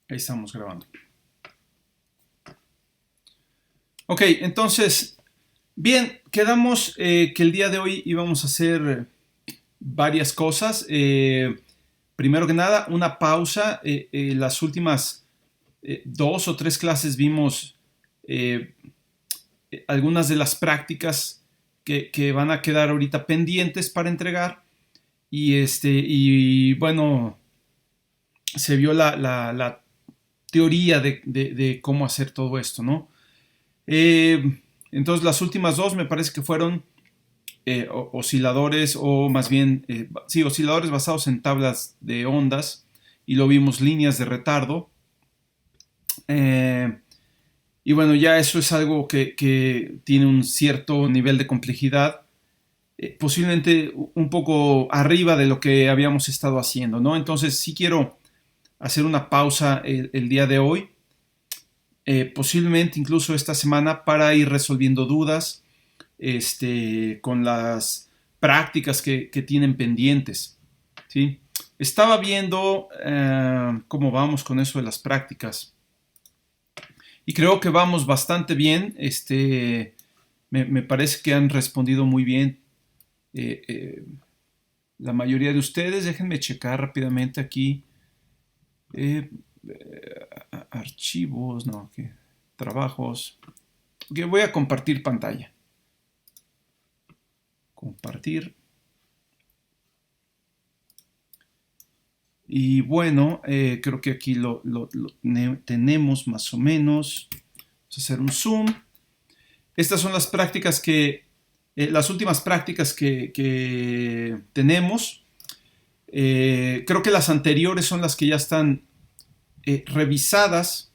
Ahí estamos grabando. Ok, entonces, bien, quedamos que el día de hoy íbamos a hacer varias cosas. Primero que nada, una pausa. Las últimas dos o tres clases vimos eh, algunas de las prácticas que van a quedar ahorita pendientes para entregar. Y bueno, se vio la teoría de cómo hacer todo esto, ¿no? Entonces las últimas dos me parece que fueron osciladores o más bien, sí, osciladores basados en tablas de ondas y lo vimos líneas de retardo. Eh, y bueno, ya eso es algo que tiene un cierto nivel de complejidad, posiblemente un poco arriba de lo que habíamos estado haciendo, ¿no? Entonces sí quiero hacer una pausa el día de hoy, posiblemente incluso esta semana para ir resolviendo dudas con las prácticas que tienen pendientes. ¿Sí? Estaba viendo cómo vamos con eso de las prácticas y creo que vamos bastante bien. Me parece que han respondido muy bien eh, eh, la mayoría de ustedes. Déjenme checar rápidamente aquí. Archivos, no, ¿qué? Trabajos. Okay, voy a compartir pantalla. Compartir. Y bueno, creo que aquí lo tenemos más o menos. Vamos a hacer un zoom. Estas son las prácticas las últimas prácticas que tenemos. Creo que las anteriores son las que ya están revisadas.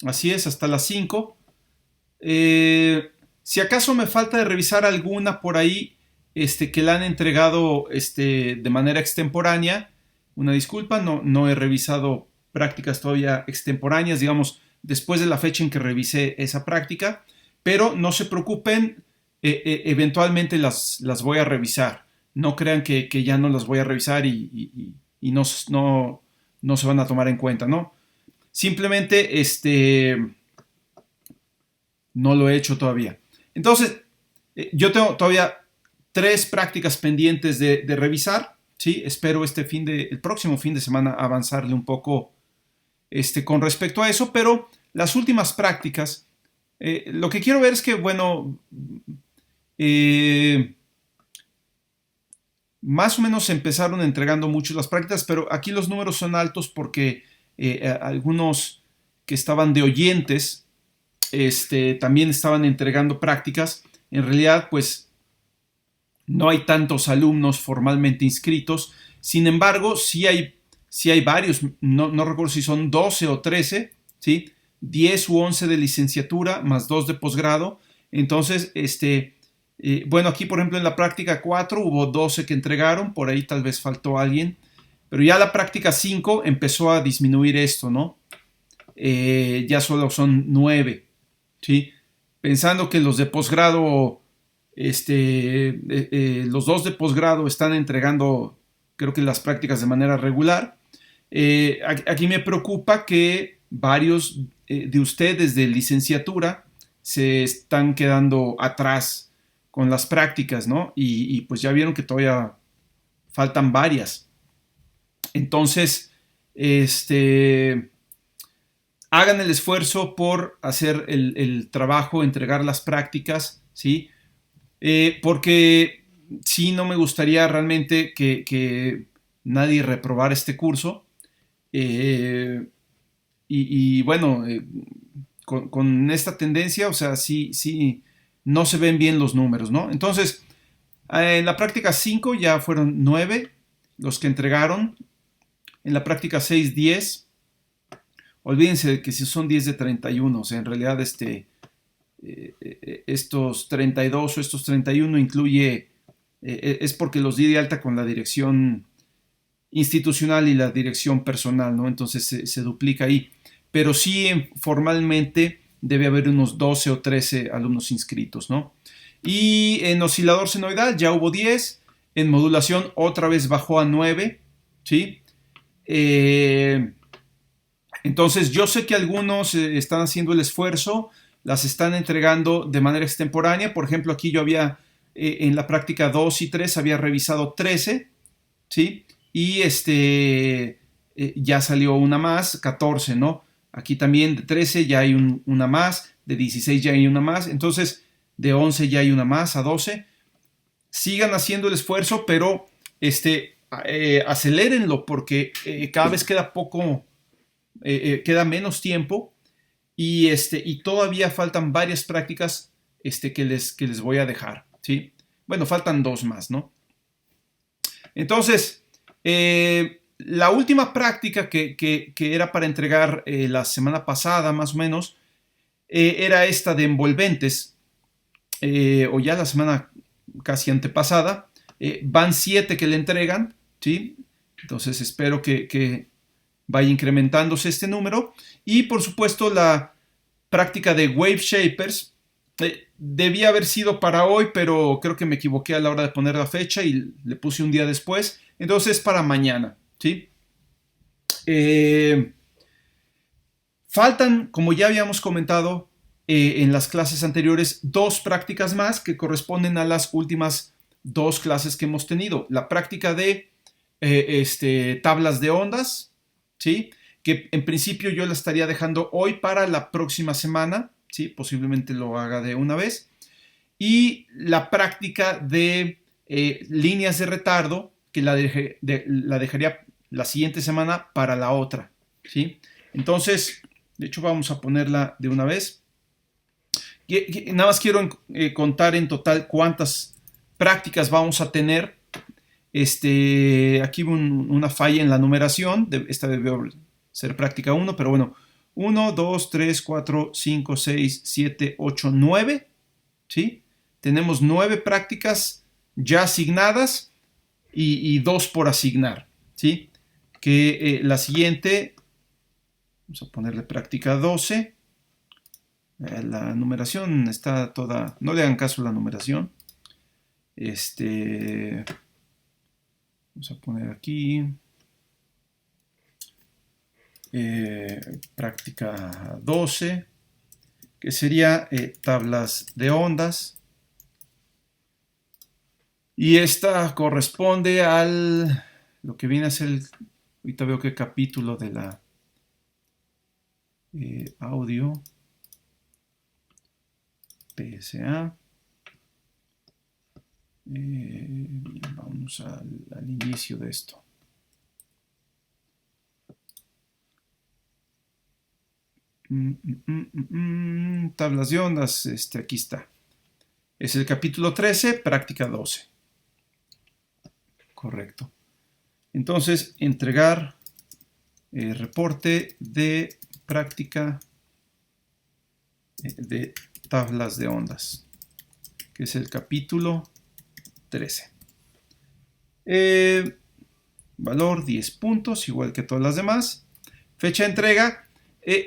Así es, hasta las 5. Si acaso me falta de revisar alguna por ahí que la han entregado de manera extemporánea, una disculpa, no he revisado prácticas todavía extemporáneas, digamos, después de la fecha en que revisé esa práctica, pero no se preocupen, eventualmente las voy a revisar. No crean que ya no las voy a revisar y no se van a tomar en cuenta, ¿no? Simplemente no lo he hecho todavía. Entonces, yo tengo todavía tres prácticas pendientes de revisar. ¿Sí? Espero el próximo fin de semana avanzarle un poco con respecto a eso, pero las últimas prácticas, lo que quiero ver es que, bueno, eh, más o menos empezaron entregando mucho las prácticas, pero aquí los números son altos porque algunos que estaban de oyentes también estaban entregando prácticas. En realidad, pues no hay tantos alumnos formalmente inscritos. Sin embargo, sí hay varios, no recuerdo si son 12 o 13, ¿sí? 10 u 11 de licenciatura más 2 de posgrado. Entonces, bueno, aquí por ejemplo en la práctica 4 hubo 12 que entregaron, por ahí tal vez faltó alguien, pero ya la práctica 5 empezó a disminuir esto, ¿no? Ya solo son 9, ¿sí? Pensando que los de posgrado, los dos de posgrado están entregando, creo que las prácticas de manera regular. Aquí me preocupa que varios de ustedes de licenciatura se están quedando atrás con las prácticas, ¿no? Y pues ya vieron que todavía faltan varias. Entonces, hagan el esfuerzo por hacer el trabajo, entregar las prácticas, ¿sí? Porque sí, no me gustaría realmente que nadie reprobara este curso. Eh, bueno, con esta tendencia, o sea, sí, no se ven bien los números, ¿no? Entonces, en la práctica 5 ya fueron 9 los que entregaron. En la práctica 6, 10. Olvídense de que si son 10 de 31, o sea, en realidad estos 32 o estos 31 incluye, es porque los di de alta con la dirección institucional y la dirección personal, ¿no? Entonces se duplica ahí. Pero sí, formalmente debe haber unos 12 o 13 alumnos inscritos, ¿no? Y en oscilador senoidal ya hubo 10, en modulación otra vez bajó a 9, ¿sí? Entonces yo sé que algunos están haciendo el esfuerzo, las están entregando de manera extemporánea. Por ejemplo, aquí yo había en la práctica 2 y 3 había revisado 13, ¿sí? Y ya salió una más, 14, ¿no? Aquí también de 13 ya hay una más, de 16 ya hay una más, entonces de 11 ya hay una más, a 12. Sigan haciendo el esfuerzo, pero acelérenlo porque cada vez queda poco, queda menos tiempo y todavía faltan varias prácticas que les voy a dejar, ¿sí? Bueno, faltan 2 más, ¿no? Entonces, la última práctica que era para entregar la semana pasada, más o menos, era esta de envolventes, o ya la semana casi antepasada. Van 7 que le entregan, ¿sí? Entonces espero que vaya incrementándose este número. Y por supuesto la práctica de Wave Shapers debía haber sido para hoy, pero creo que me equivoqué a la hora de poner la fecha y le puse un día después. Entonces para mañana, ¿sí? Faltan, como ya habíamos comentado en las clases anteriores, 2 prácticas más que corresponden a las últimas 2 clases que hemos tenido. La práctica de tablas de ondas, ¿sí? Que en principio yo la estaría dejando hoy para la próxima semana, ¿sí? Posiblemente lo haga de una vez. Y la práctica de líneas de retardo, que la dejaría la siguiente semana para la otra, ¿sí? Entonces, de hecho vamos a ponerla de una vez. Nada más quiero contar en total cuántas prácticas vamos a tener. Aquí una falla en la numeración. Esta debió ser práctica 1, pero bueno. 1, 2, 3, 4, 5, 6, 7, 8, 9. ¿Sí? Tenemos 9 prácticas ya asignadas y 2 por asignar. ¿Sí? Que la siguiente, vamos a ponerle práctica 12. La numeración está toda, no le hagan caso a la numeración. Vamos a poner aquí práctica 12, que sería tablas de ondas. Y esta corresponde al lo que viene a ser ahorita veo qué capítulo de la audio PSA. Vamos al inicio de esto. Tablas de ondas, aquí está. Es el capítulo 13, práctica 12. Correcto. Entonces, entregar reporte de práctica de tablas de ondas, que es el capítulo 13. Valor 10 puntos, igual que todas las demás. Fecha de entrega,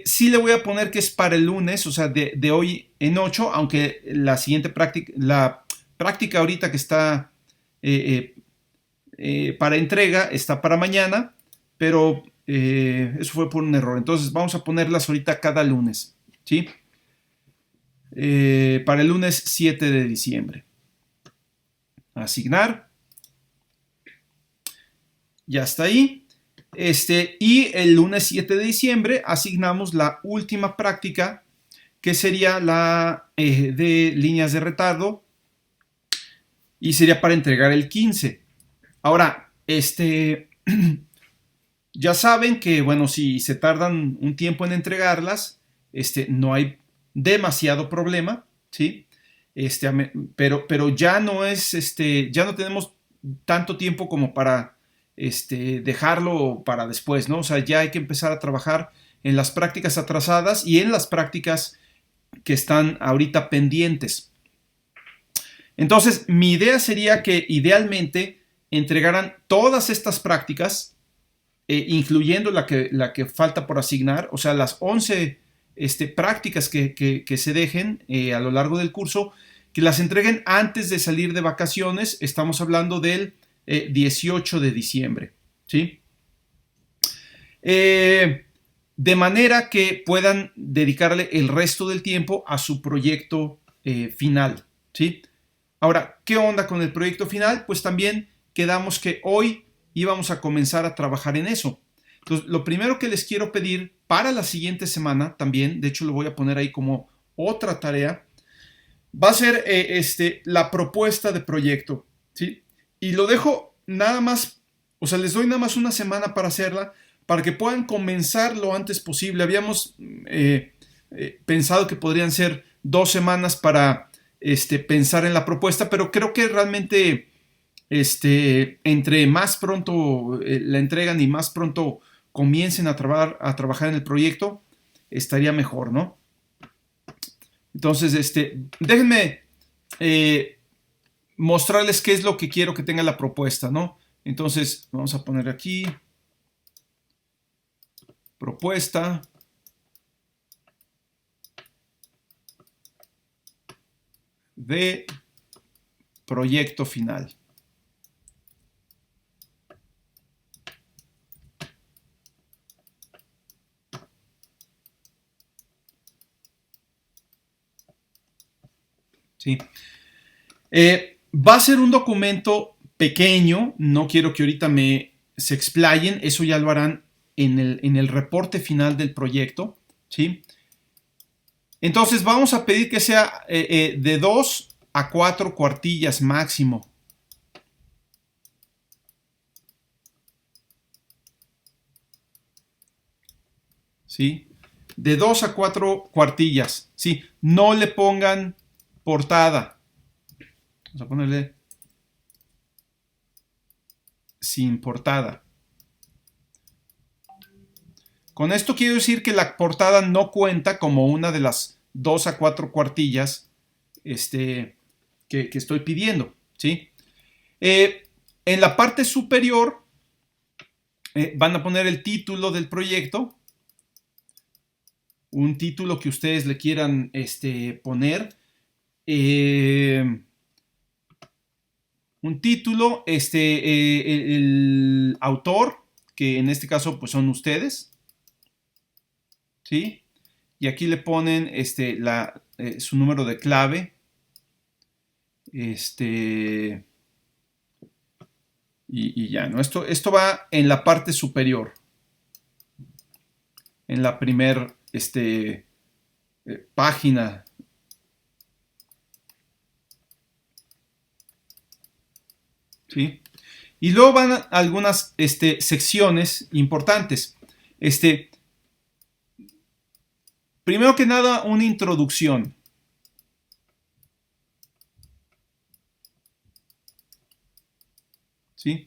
sí le voy a poner que es para el lunes, o sea, de hoy en 8, aunque la siguiente práctica, la práctica ahorita que está para entrega está para mañana, pero eso fue por un error. Entonces vamos a ponerlas ahorita cada lunes, ¿sí? Para el lunes 7 de diciembre. Asignar. Ya está ahí. Y el lunes 7 de diciembre asignamos la última práctica, que sería la de líneas de retardo, y sería para entregar el 15. Ahora, ya saben que, bueno, si se tardan un tiempo en entregarlas, no hay demasiado problema, ¿sí? Pero ya no es, ya no tenemos tanto tiempo como para dejarlo para después, ¿no? O sea, ya hay que empezar a trabajar en las prácticas atrasadas y en las prácticas que están ahorita pendientes. Entonces, mi idea sería que idealmente entregaran todas estas prácticas, incluyendo la que falta por asignar, o sea, las 11 prácticas que se dejen a lo largo del curso, que las entreguen antes de salir de vacaciones. Estamos hablando del 18 de diciembre, ¿sí? de manera que puedan dedicarle el resto del tiempo a su proyecto final, ¿sí? Ahora, ¿qué onda con el proyecto final? Pues también quedamos que hoy íbamos a comenzar a trabajar en eso. Entonces, lo primero que les quiero pedir para la siguiente semana también, de hecho lo voy a poner ahí como otra tarea, va a ser la propuesta de proyecto, ¿sí? Y lo dejo nada más, o sea, les doy nada más una semana para hacerla, para que puedan comenzar lo antes posible. Habíamos pensado que podrían ser 2 semanas para pensar en la propuesta, pero creo que realmente entre más pronto la entregan y más pronto comiencen a trabajar en el proyecto, estaría mejor, ¿no? Entonces, déjenme mostrarles qué es lo que quiero que tenga la propuesta, ¿no? Entonces, vamos a poner aquí propuesta de proyecto final. ¿Sí? Va a ser un documento pequeño, no quiero que ahorita se explayen, eso ya lo harán en el reporte final del proyecto, ¿sí? Entonces vamos a pedir que sea de 2 a 4 cuartillas máximo. ¿Sí? De 2 a 4 cuartillas, ¿sí? No le pongan portada. Vamos a ponerle sin portada. Con esto quiero decir que la portada no cuenta como una de las 2 a 4 cuartillas que estoy pidiendo, ¿sí? En la parte superior van a poner el título del proyecto, un título que ustedes le quieran poner, un título, el autor, que en este caso pues son ustedes, ¿sí? Y aquí le ponen su número de clave, y ya, ¿no? Esto va en la parte superior, en la primer página. ¿Sí? Y luego van algunas secciones importantes. Primero que nada, una introducción. ¿Sí?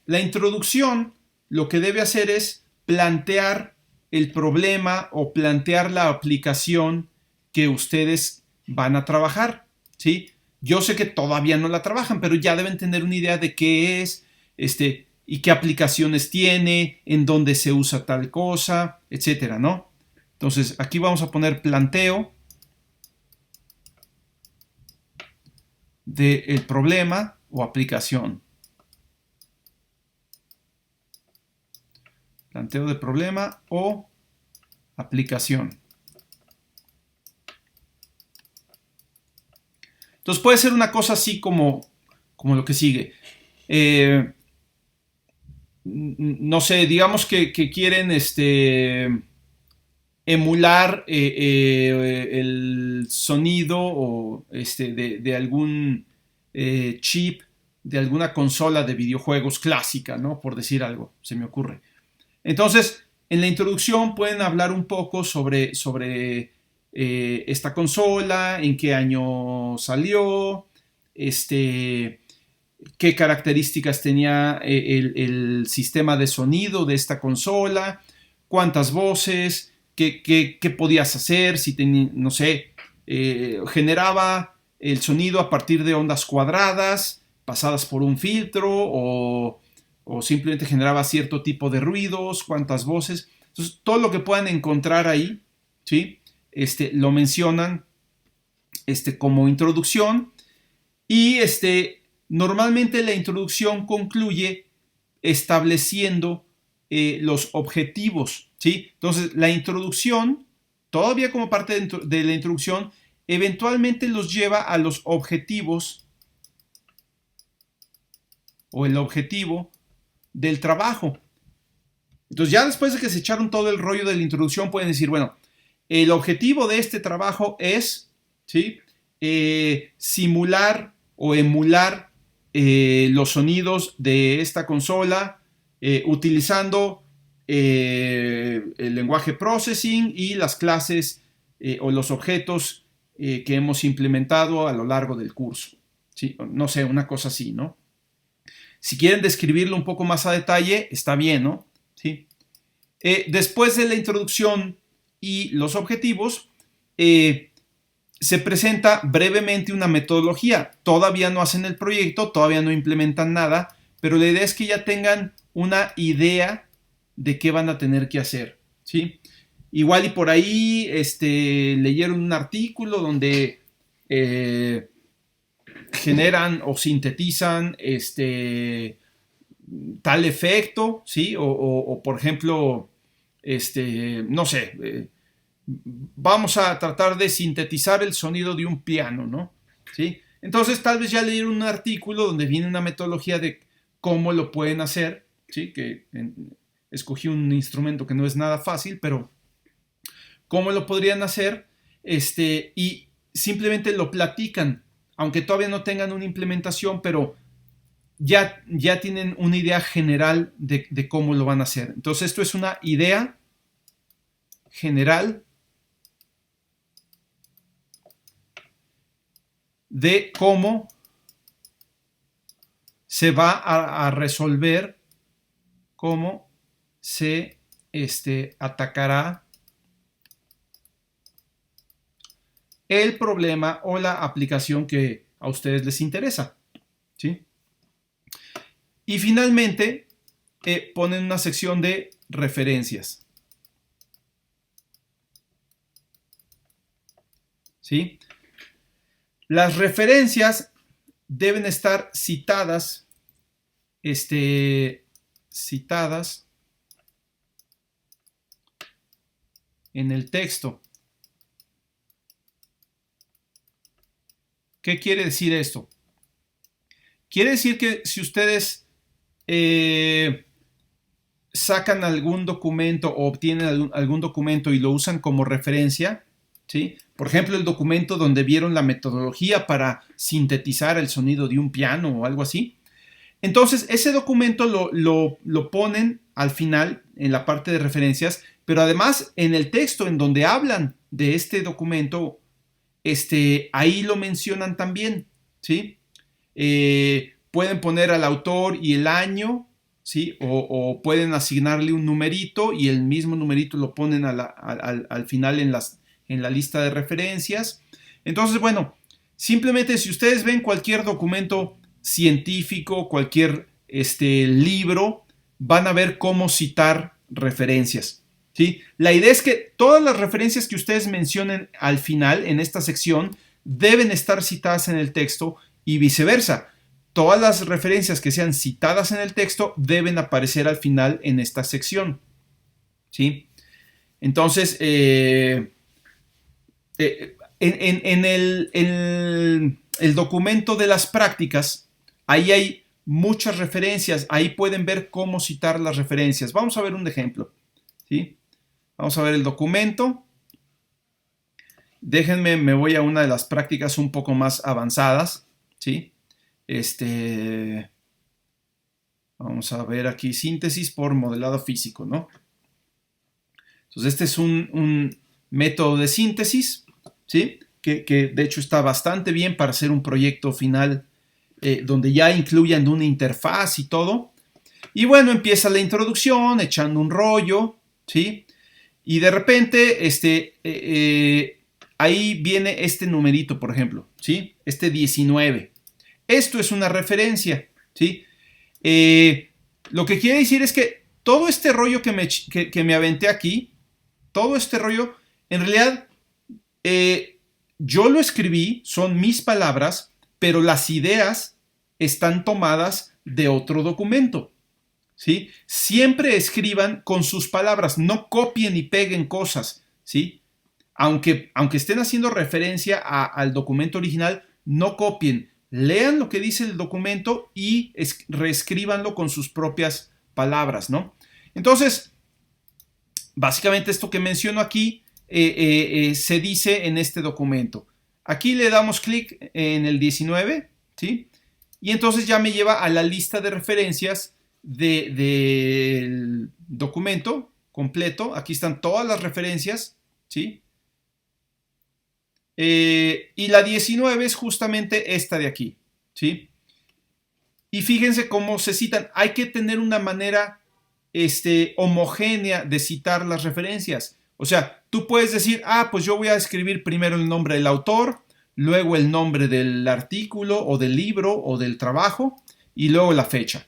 La introducción lo que debe hacer es plantear el problema o plantear la aplicación que ustedes van a trabajar, ¿sí? Yo sé que todavía no la trabajan, pero ya deben tener una idea de qué es, y qué aplicaciones tiene, en dónde se usa tal cosa, etcétera, ¿no? Entonces, aquí vamos a poner planteo del problema o aplicación. Planteo de problema o aplicación. Entonces puede ser una cosa así como lo que sigue. No sé, digamos que quieren emular el sonido o de algún chip de alguna consola de videojuegos clásica, ¿no? Por decir algo, se me ocurre. Entonces, en la introducción pueden hablar un poco sobre esta consola, en qué año salió, qué características tenía el sistema de sonido de esta consola, cuántas voces, qué podías hacer, si tenía, no sé, generaba el sonido a partir de ondas cuadradas pasadas por un filtro o simplemente generaba cierto tipo de ruidos, cuántas voces. Entonces, todo lo que puedan encontrar ahí, ¿sí? Lo mencionan como introducción y normalmente la introducción concluye estableciendo los objetivos, ¿sí? Entonces, la introducción, todavía como parte de la introducción, eventualmente los lleva a los objetivos o el objetivo del trabajo. Entonces, ya después de que se echaron todo el rollo de la introducción, pueden decir, bueno, el objetivo de este trabajo es, ¿sí? Simular o emular los sonidos de esta consola utilizando el lenguaje processing y las clases o los objetos que hemos implementado a lo largo del curso. ¿Sí? No sé, una cosa así, ¿no? Si quieren describirlo un poco más a detalle, está bien, ¿no? ¿Sí? Después de la introducción y los objetivos, se presenta brevemente una metodología. Todavía no hacen el proyecto, todavía no implementan nada, pero la idea es que ya tengan una idea de qué van a tener que hacer, ¿sí? Igual y por ahí leyeron un artículo donde generan o sintetizan tal efecto, ¿sí? O por ejemplo, no sé, vamos a tratar de sintetizar el sonido de un piano, ¿no? ¿Sí? Entonces tal vez ya leyeron un artículo donde viene una metodología de cómo lo pueden hacer, ¿sí? Escogí un instrumento que no es nada fácil, pero cómo lo podrían hacer, y simplemente lo platican, aunque todavía no tengan una implementación, pero ya tienen una idea general de cómo lo van a hacer. Entonces esto es una idea general de cómo se va a resolver, cómo se atacará el problema o la aplicación que a ustedes les interesa, ¿sí? Y finalmente ponen una sección de referencias, ¿sí? Las referencias deben estar citadas, citadas en el texto. ¿Qué quiere decir esto? Quiere decir que si ustedes sacan algún documento o obtienen algún documento y lo usan como referencia, ¿sí? Por ejemplo, el documento donde vieron la metodología para sintetizar el sonido de un piano o algo así. Entonces, ese documento lo ponen al final, en la parte de referencias, pero además en el texto en donde hablan de este documento, ahí lo mencionan también, ¿sí? Pueden poner al autor y el año, ¿sí? O pueden asignarle un numerito y el mismo numerito lo ponen al final en la lista de referencias. Entonces, bueno, simplemente si ustedes ven cualquier documento científico, cualquier libro, van a ver cómo citar referencias, ¿sí? La idea es que todas las referencias que ustedes mencionen al final en esta sección deben estar citadas en el texto y viceversa. Todas las referencias que sean citadas en el texto deben aparecer al final en esta sección, ¿sí? Entonces, en el documento de las prácticas, ahí hay muchas referencias, ahí pueden ver cómo citar las referencias. Vamos a ver un ejemplo, ¿sí? Vamos a ver el documento. Déjenme, me voy a una de las prácticas un poco más avanzadas, ¿sí? Vamos a ver aquí síntesis por modelado físico, ¿no? Entonces este es un método de síntesis, ¿sí? Que de hecho está bastante bien para hacer un proyecto final donde ya incluyan una interfaz y todo. Y bueno, empieza la introducción echando un rollo, ¿sí? Y de repente ahí viene este numerito, por ejemplo, ¿sí? Este 19. Esto es una referencia, ¿sí? Lo que quiere decir es que todo este rollo que me aventé aquí, todo este rollo, en realidad yo lo escribí, son mis palabras, pero las ideas están tomadas de otro documento, ¿sí? Siempre escriban con sus palabras, no copien y peguen cosas, ¿sí? Aunque estén haciendo referencia al documento original, no copien, lean lo que dice el documento y reescríbanlo con sus propias palabras, ¿no? Entonces, básicamente esto que menciono aquí se dice en este documento. Aquí le damos clic en el 19, ¿sí? Y entonces ya me lleva a la lista de referencias del documento completo. Aquí están todas las referencias, ¿sí? Y la 19 es justamente esta de aquí, ¿sí? Y fíjense cómo se citan. Hay que tener una manera homogénea de citar las referencias. O sea, tú puedes decir, pues yo voy a escribir primero el nombre del autor, luego el nombre del artículo o del libro o del trabajo y luego la fecha.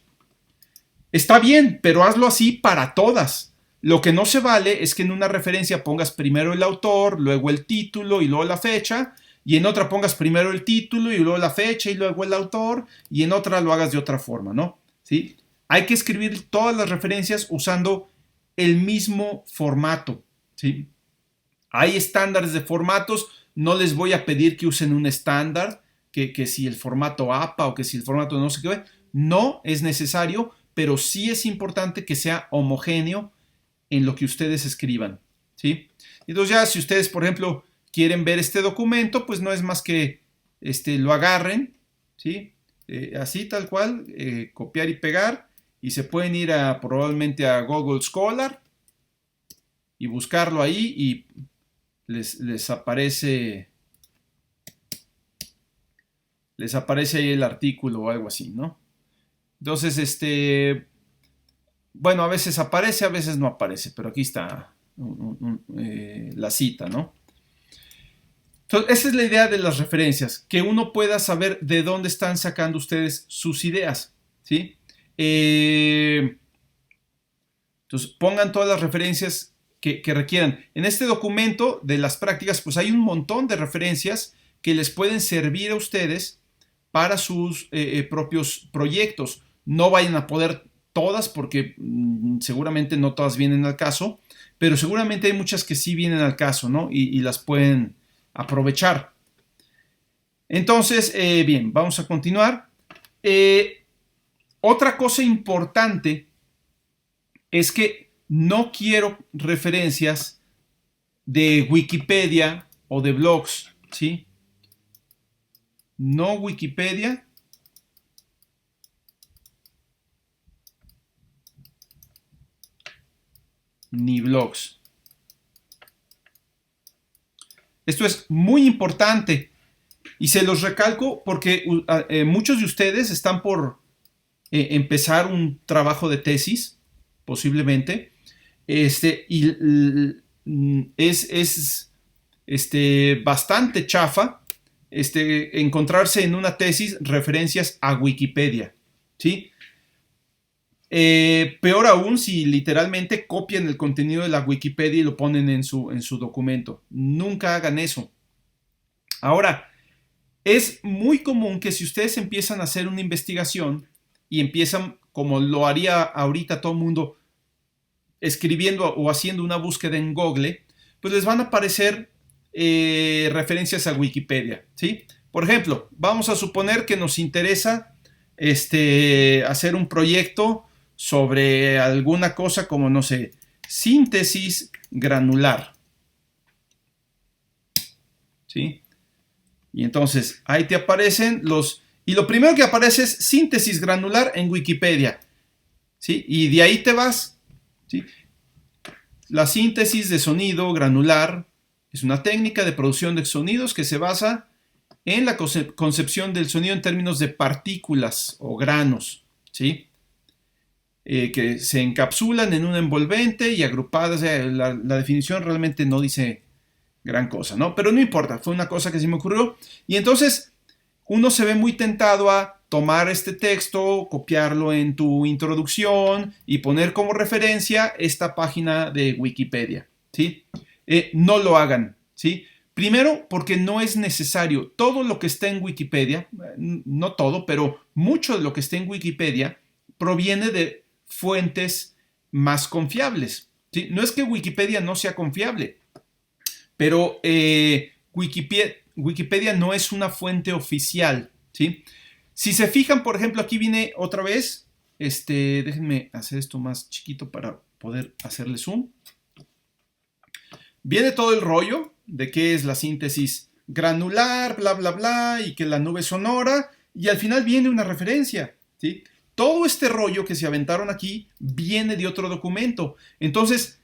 Está bien, pero hazlo así para todas. Lo que no se vale es que en una referencia pongas primero el autor, luego el título y luego la fecha, y en otra pongas primero el título y luego la fecha y luego el autor, y en otra lo hagas de otra forma, ¿no? ¿Sí? Hay que escribir todas las referencias usando el mismo formato, ¿sí? Hay estándares de formatos, no les voy a pedir que usen un estándar, que si el formato APA o que si el formato no sé qué, no es necesario, pero sí es importante que sea homogéneo en lo que ustedes escriban, ¿sí? Entonces ya si ustedes, por ejemplo, quieren ver este documento, pues no es más que lo agarren, ¿sí? Así tal cual, copiar y pegar, y se pueden ir probablemente a Google Scholar y buscarlo ahí y les aparece ahí el artículo o algo así, ¿no? Entonces, bueno, a veces aparece, a veces no aparece, pero aquí está la cita, ¿no? Entonces, esa es la idea de las referencias, que uno pueda saber de dónde están sacando ustedes sus ideas, ¿sí? Entonces, pongan todas las referencias que requieran. En este documento de las prácticas, pues hay un montón de referencias que les pueden servir a ustedes para sus propios proyectos. No vayan a poder todas porque seguramente no todas vienen al caso, pero seguramente hay muchas que sí vienen al caso, ¿no? Y las pueden aprovechar. Entonces, bien, vamos a continuar. Otra cosa importante es que no quiero referencias de Wikipedia o de blogs, ¿sí? No Wikipedia ni blogs. Esto es muy importante y se los recalco porque muchos de ustedes están por empezar un trabajo de tesis, posiblemente, y es bastante chafa encontrarse en una tesis referencias a Wikipedia, ¿sí? Peor aún si literalmente copian el contenido de la Wikipedia y lo ponen en su documento. Nunca hagan eso. Ahora, es muy común que si ustedes empiezan a hacer una investigación y empiezan, como lo haría ahorita todo el mundo, escribiendo o haciendo una búsqueda en Google, pues les van a aparecer referencias a Wikipedia, ¿sí? Por ejemplo, vamos a suponer que nos interesa hacer un proyecto sobre alguna cosa como, no sé, síntesis granular, ¿sí? Y entonces ahí te aparecen y lo primero que aparece es síntesis granular en Wikipedia, ¿sí? Y de ahí te vas, ¿sí? La síntesis de sonido granular es una técnica de producción de sonidos que se basa en la concepción del sonido en términos de partículas o granos, ¿sí? Que se encapsulan en un envolvente y agrupadas. La definición realmente no dice gran cosa, ¿no? Pero no importa, fue una cosa que se me ocurrió. Y entonces uno se ve muy tentado a tomar este texto, copiarlo en tu introducción y poner como referencia esta página de Wikipedia, ¿sí? No lo hagan, ¿sí? Primero, porque no es necesario. Todo lo que está en Wikipedia, no todo, pero mucho de lo que está en Wikipedia proviene de fuentes más confiables, ¿sí? No es que Wikipedia no sea confiable, pero Wikipedia no es una fuente oficial, ¿sí? Si se fijan, por ejemplo, aquí viene otra vez, déjenme hacer esto más chiquito para poder hacerle zoom. Viene todo el rollo de qué es la síntesis granular, bla, bla, bla, y que la nube sonora, y al final viene una referencia, ¿sí? Todo este rollo que se aventaron aquí viene de otro documento. Entonces,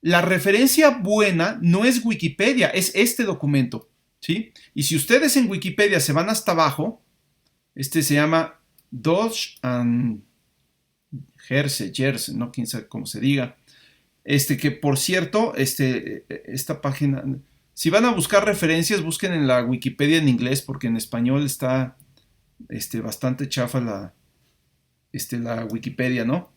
la referencia buena no es Wikipedia, es este documento, ¿sí? Y si ustedes en Wikipedia se van hasta abajo, se llama Dodge and Jersey, no quién sabe cómo se diga. Que por cierto, esta página, si van a buscar referencias, busquen en la Wikipedia en inglés, porque en español está bastante chafa la Wikipedia, ¿no?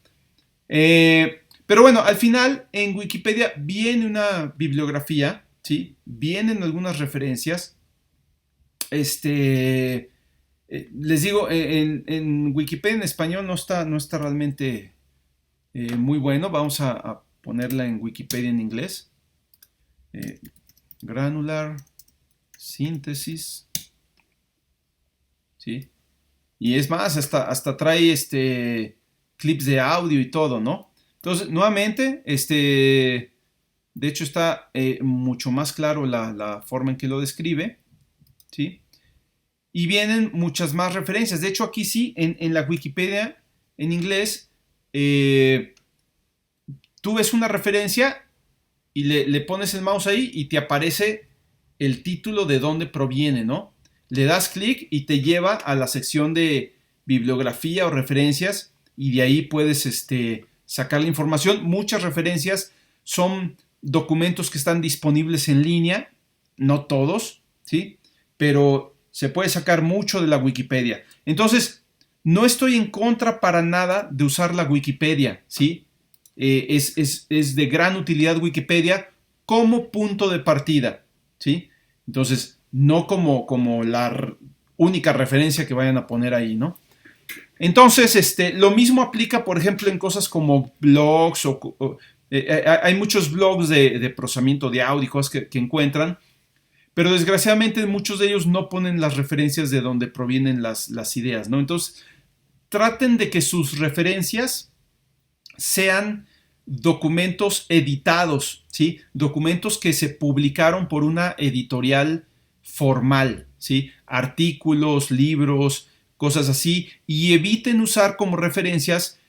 Pero bueno, al final en Wikipedia viene una bibliografía, ¿sí? Vienen algunas referencias. Les digo, en Wikipedia en español no está realmente muy bueno. Vamos a ponerla en Wikipedia en inglés. Granular síntesis. ¿Sí? Y es más, hasta trae clips de audio y todo, ¿no? Entonces, nuevamente, de hecho está mucho más claro la forma en que lo describe, ¿sí? Y vienen muchas más referencias. De hecho, aquí sí, en la Wikipedia, en inglés, tú ves una referencia y le pones el mouse ahí y te aparece el título de dónde proviene, ¿no? Le das clic y te lleva a la sección de bibliografía o referencias y de ahí puedes sacar la información. Muchas referencias son documentos que están disponibles en línea, no todos, ¿sí? Pero se puede sacar mucho de la Wikipedia. Entonces, no estoy en contra para nada de usar la Wikipedia, ¿sí? Es de gran utilidad Wikipedia como punto de partida, ¿sí? Entonces, no como la única referencia que vayan a poner ahí, ¿no? Entonces, lo mismo aplica, por ejemplo, en cosas como blogs hay muchos blogs de procesamiento de audio y cosas que encuentran, pero desgraciadamente muchos de ellos no ponen las referencias de donde provienen las ideas, ¿no? Entonces, traten de que sus referencias sean documentos editados, ¿sí? Documentos que se publicaron por una editorial formal, ¿sí? Artículos, libros, cosas así, y eviten usar como referencias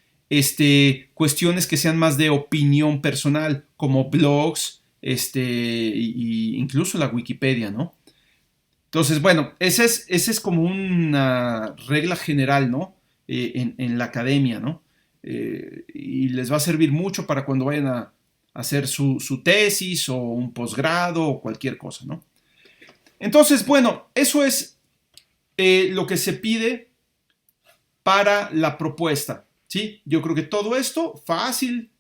cuestiones que sean más de opinión personal, como blogs, y incluso la Wikipedia, ¿no? Entonces, bueno, esa es como una regla general, ¿no? En la academia, ¿no? Y les va a servir mucho para cuando vayan a hacer su tesis o un posgrado o cualquier cosa, ¿no? Entonces, bueno, eso es lo que se pide para la propuesta, ¿sí? Yo creo que todo esto fácil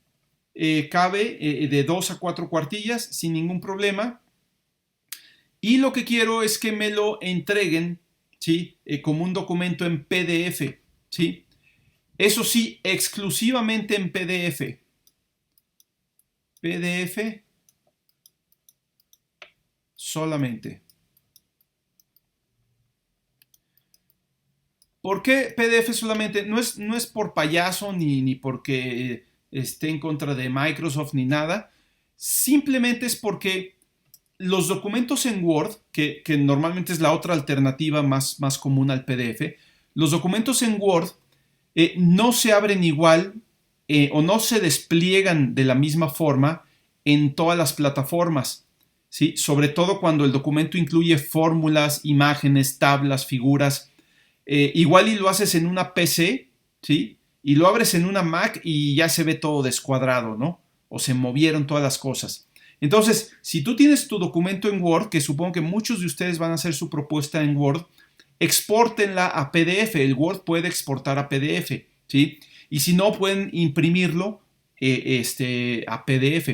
cabe de 2 a 4 cuartillas sin ningún problema. Y lo que quiero es que me lo entreguen, ¿sí? Como un documento en PDF, ¿sí? Eso sí, exclusivamente en PDF. PDF solamente. ¿Por qué PDF solamente? No es por payaso ni porque esté en contra de Microsoft ni nada. Simplemente es porque los documentos en Word, que normalmente es la otra alternativa más común al PDF, los documentos en Word no se abren igual o no se despliegan de la misma forma en todas las plataformas, ¿sí? Sobre todo cuando el documento incluye fórmulas, imágenes, tablas, figuras. Igual y lo haces en una PC, ¿sí? Y lo abres en una Mac y ya se ve todo descuadrado, ¿no? O se movieron todas las cosas. Entonces, si tú tienes tu documento en Word, que supongo que muchos de ustedes van a hacer su propuesta en Word, expórtenla a PDF. El Word puede exportar a PDF, ¿sí? Y si no, pueden imprimirlo a PDF.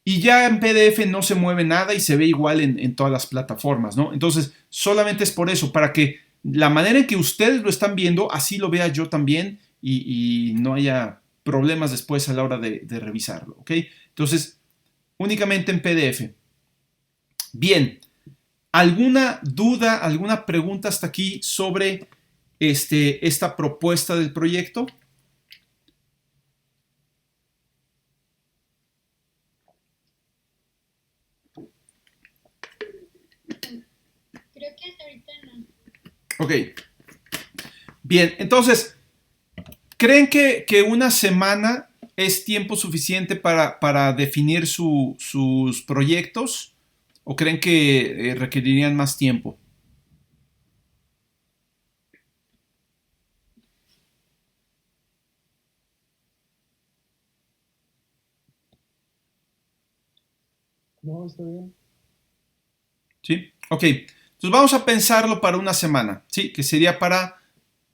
Y ya en PDF no se mueve nada y se ve igual en todas las plataformas, ¿no? Entonces, solamente es por eso, para que la manera en que ustedes lo están viendo, así lo vea yo también y no haya problemas después a la hora de revisarlo, ¿ok? Entonces, únicamente en PDF. Bien, ¿alguna duda, alguna pregunta hasta aquí sobre esta propuesta del proyecto? Creo que hasta ahorita no. Ok. Bien, entonces, ¿creen que una semana es tiempo suficiente para definir sus proyectos? ¿O creen que requerirían más tiempo? No, está bien. ¿Sí? Ok. Entonces vamos a pensarlo para una semana, ¿sí? Que sería para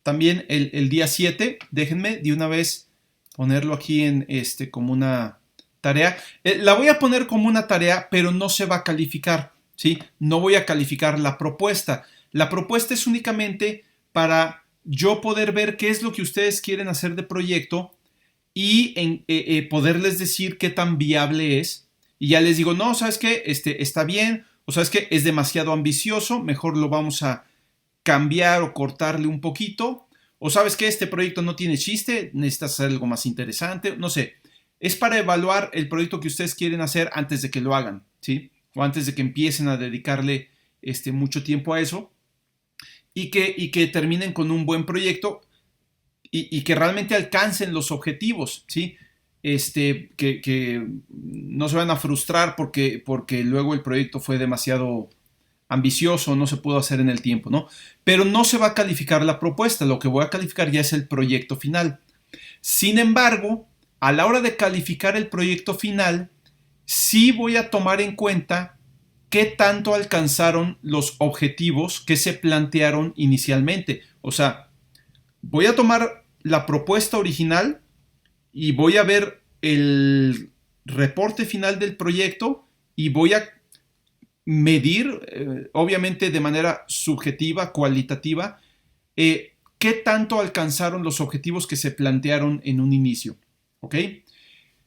también el día 7. Déjenme de una vez ponerlo aquí en como una tarea. La voy a poner como una tarea, pero no se va a calificar, ¿sí? No voy a calificar la propuesta. La propuesta es únicamente para yo poder ver qué es lo que ustedes quieren hacer de proyecto y poderles decir qué tan viable es. Y ya les digo, no, ¿sabes qué? Está bien, o sabes qué, es demasiado ambicioso, mejor lo vamos a cambiar o cortarle un poquito. O sabes que este proyecto no tiene chiste, necesitas hacer algo más interesante, no sé. Es para evaluar el proyecto que ustedes quieren hacer antes de que lo hagan, ¿sí? O antes de que empiecen a dedicarle mucho tiempo a eso y que terminen con un buen proyecto y que realmente alcancen los objetivos, ¿sí? Que no se van a frustrar porque luego el proyecto fue demasiado ambicioso, no se pudo hacer en el tiempo, ¿no? Pero no se va a calificar la propuesta, lo que voy a calificar ya es el proyecto final. Sin embargo, a la hora de calificar el proyecto final, sí voy a tomar en cuenta qué tanto alcanzaron los objetivos que se plantearon inicialmente. O sea, voy a tomar la propuesta original y voy a ver el reporte final del proyecto y voy a medir, obviamente de manera subjetiva, cualitativa, qué tanto alcanzaron los objetivos que se plantearon en un inicio. ¿Ok?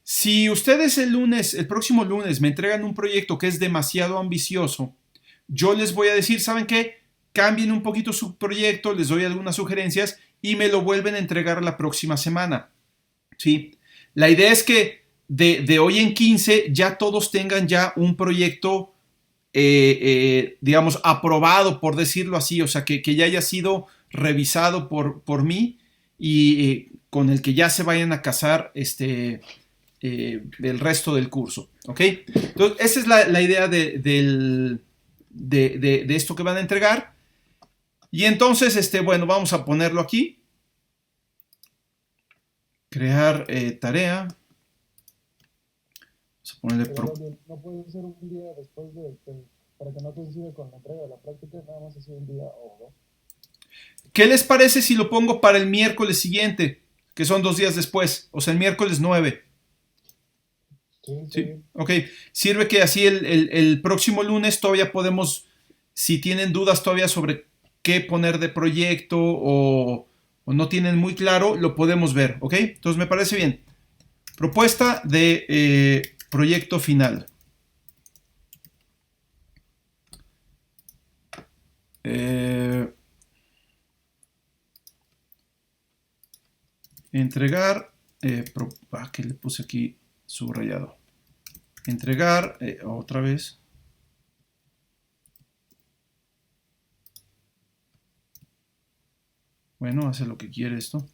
Si ustedes el próximo lunes, me entregan un proyecto que es demasiado ambicioso, yo les voy a decir, ¿saben qué? Cambien un poquito su proyecto, les doy algunas sugerencias y me lo vuelven a entregar la próxima semana. ¿Sí? La idea es que de hoy en 15 ya todos tengan ya un proyecto digamos, aprobado, por decirlo así, o sea, que ya haya sido revisado por mí y con el que ya se vayan a casar el resto del curso, ¿ok? Entonces, esa es la idea de esto que van a entregar. Y entonces, bueno, vamos a ponerlo aquí. Crear tarea. Vamos a ponerle Pero no puede ser un día después para que no coincida con la entrega de la práctica, nada más así un día o dos. ¿Qué les parece si lo pongo para el miércoles siguiente? Que son 2 días después, o sea, el miércoles 9. Sí, está Sí, bien. ok. Sirve que así el próximo lunes todavía podemos, si tienen dudas todavía sobre qué poner de proyecto o no tienen muy claro, lo podemos ver, ¿ok? Entonces me parece bien. Propuesta de proyecto final. Eh, entregar, ¿qué le puse aquí subrayado? Entregar, otra vez. Bueno, hace lo que quiere esto.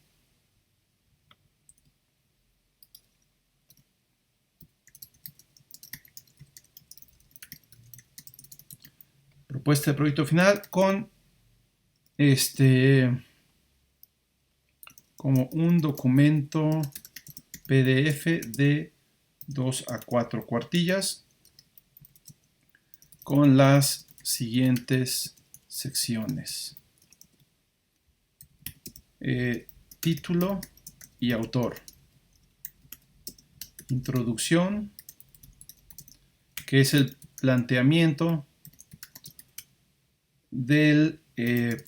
Propuesta de proyecto final con como un documento PDF de 2 a 4 cuartillas con las siguientes secciones. Título y autor. Introducción, que es el planteamiento del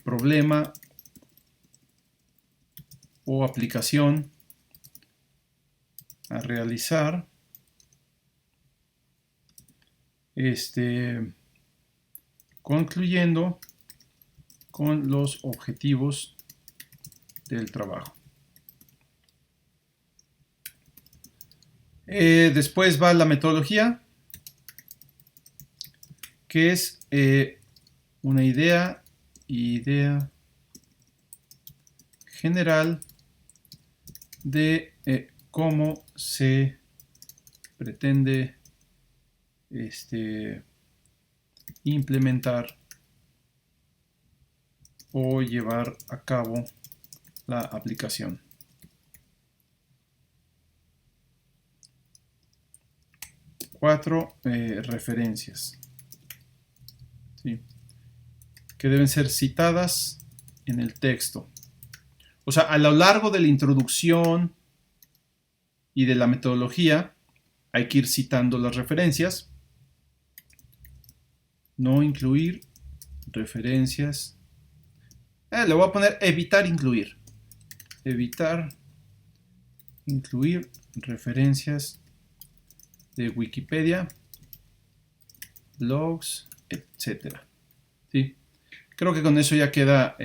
problema o aplicación a realizar concluyendo con los objetivos del trabajo. Después va la metodología, que es una idea general de cómo se pretende implementar o llevar a cabo la aplicación. Cuatro referencias, ¿sí?, que deben ser citadas en el texto. O sea, a lo largo de la introducción y de la metodología hay que ir citando las referencias. No incluir referencias. Le voy a poner evitar incluir. Evitar incluir referencias de Wikipedia, blogs, etcétera. ¿Sí? Creo que con eso ya queda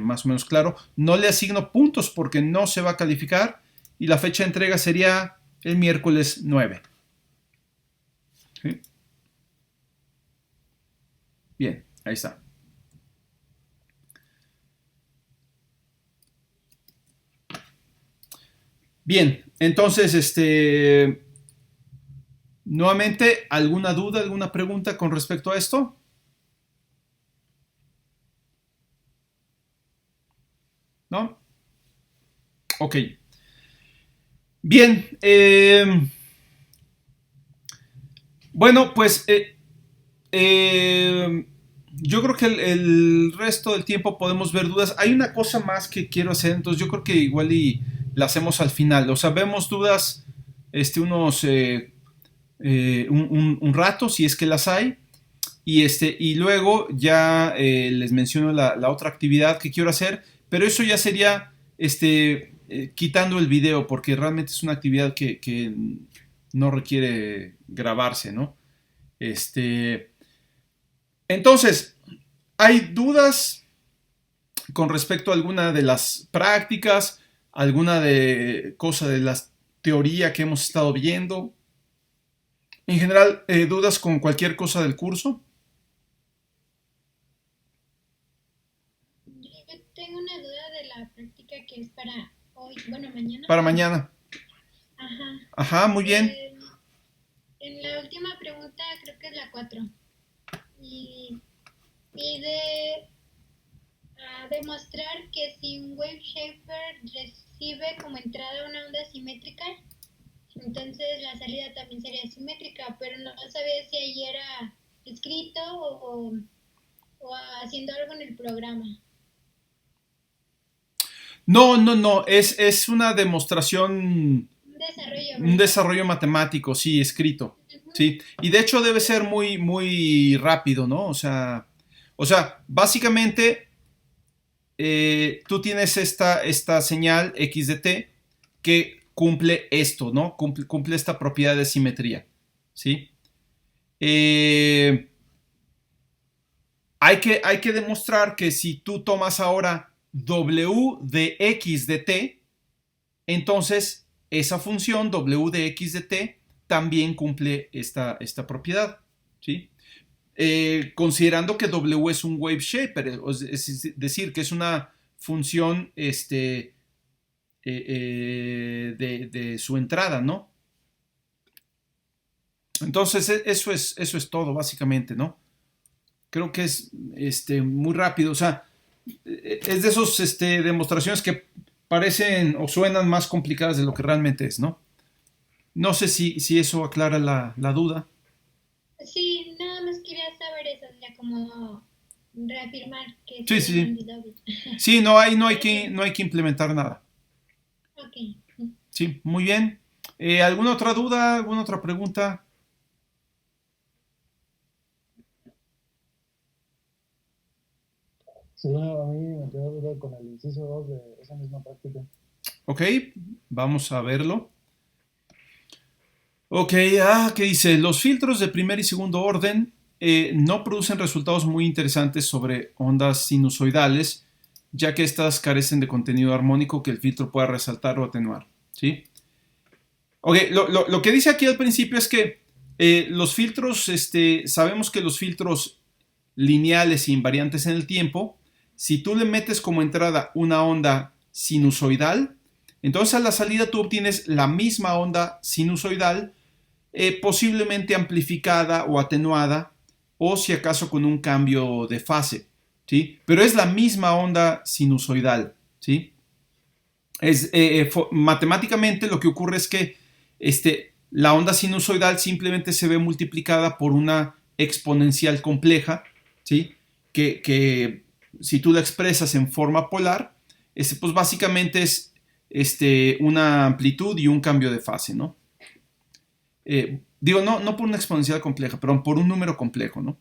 más o menos claro. No le asigno puntos porque no se va a calificar y la fecha de entrega sería el miércoles 9. ¿Sí? Bien, ahí está. Bien, entonces, nuevamente, ¿alguna duda, alguna pregunta con respecto a esto? ¿No? Ok. Bien. Bueno, pues yo creo que el resto del tiempo podemos ver dudas. Hay una cosa más que quiero hacer, entonces yo creo que igual y la hacemos al final. O sea, vemos dudas un rato, si es que las hay. Y luego ya les menciono la otra actividad que quiero hacer, pero eso ya sería quitando el video, porque realmente es una actividad que no requiere grabarse, ¿no? Entonces, ¿hay dudas con respecto a alguna de las prácticas, alguna de cosa de la teoría que hemos estado viendo? En general, ¿dudas con cualquier cosa del curso? Yo tengo una duda de la práctica que es para hoy, bueno, mañana. Para mañana. Ajá. Ajá, muy bien. En la última pregunta, creo que es la 4, y pide demostrar que si un wave shaper recibe como entrada una onda simétrica, entonces la salida también sería simétrica, pero no sabía si ahí era escrito o haciendo algo en el programa. No, es una demostración, Desarrollo, un ¿verdad? desarrollo matemático, sí, escrito, Uh-huh. sí, y de hecho debe ser muy rápido, ¿no? O sea, básicamente tú tienes esta señal x de t que cumple esto, ¿no? Cumple esta propiedad de simetría, ¿sí? Hay que demostrar que si tú tomas ahora w de x de t, entonces esa función w de x de t también cumple esta propiedad, ¿sí? Considerando que w es un wave shaper, es decir, que es una función de su entrada, ¿no? Entonces eso es todo, básicamente, ¿no? Creo que es muy rápido, o sea, es de esas demostraciones que parecen o suenan más complicadas de lo que realmente es, ¿no? No sé si eso aclara la duda. Sí, nada más quería saber eso, ya como reafirmar que Sí, sí sí, sí. entendí doble. Sí, no hay que, Gracias. no hay que implementar nada. Ok. Sí, muy bien. ¿Alguna otra duda? ¿Alguna otra pregunta? Sí, a mí me quedó duda con el inciso 2 de esa misma práctica. Ok, vamos a verlo. Ok, ¿qué dice? Los filtros de primer y segundo orden no producen resultados muy interesantes sobre ondas sinusoidales, ya que estas carecen de contenido armónico que el filtro pueda resaltar o atenuar. ¿Sí? Ok, lo que dice aquí al principio es que los filtros, sabemos que los filtros lineales e invariantes en el tiempo, si tú le metes como entrada una onda sinusoidal, entonces a la salida tú obtienes la misma onda sinusoidal, posiblemente amplificada o atenuada, o si acaso con un cambio de fase, ¿sí? Pero es la misma onda sinusoidal, ¿sí? Matemáticamente lo que ocurre es que la onda sinusoidal simplemente se ve multiplicada por una exponencial compleja, ¿sí? Que si tú la expresas en forma polar, pues básicamente es una amplitud y un cambio de fase, ¿no? Digo, no por una exponencial compleja, pero por un número complejo, ¿no?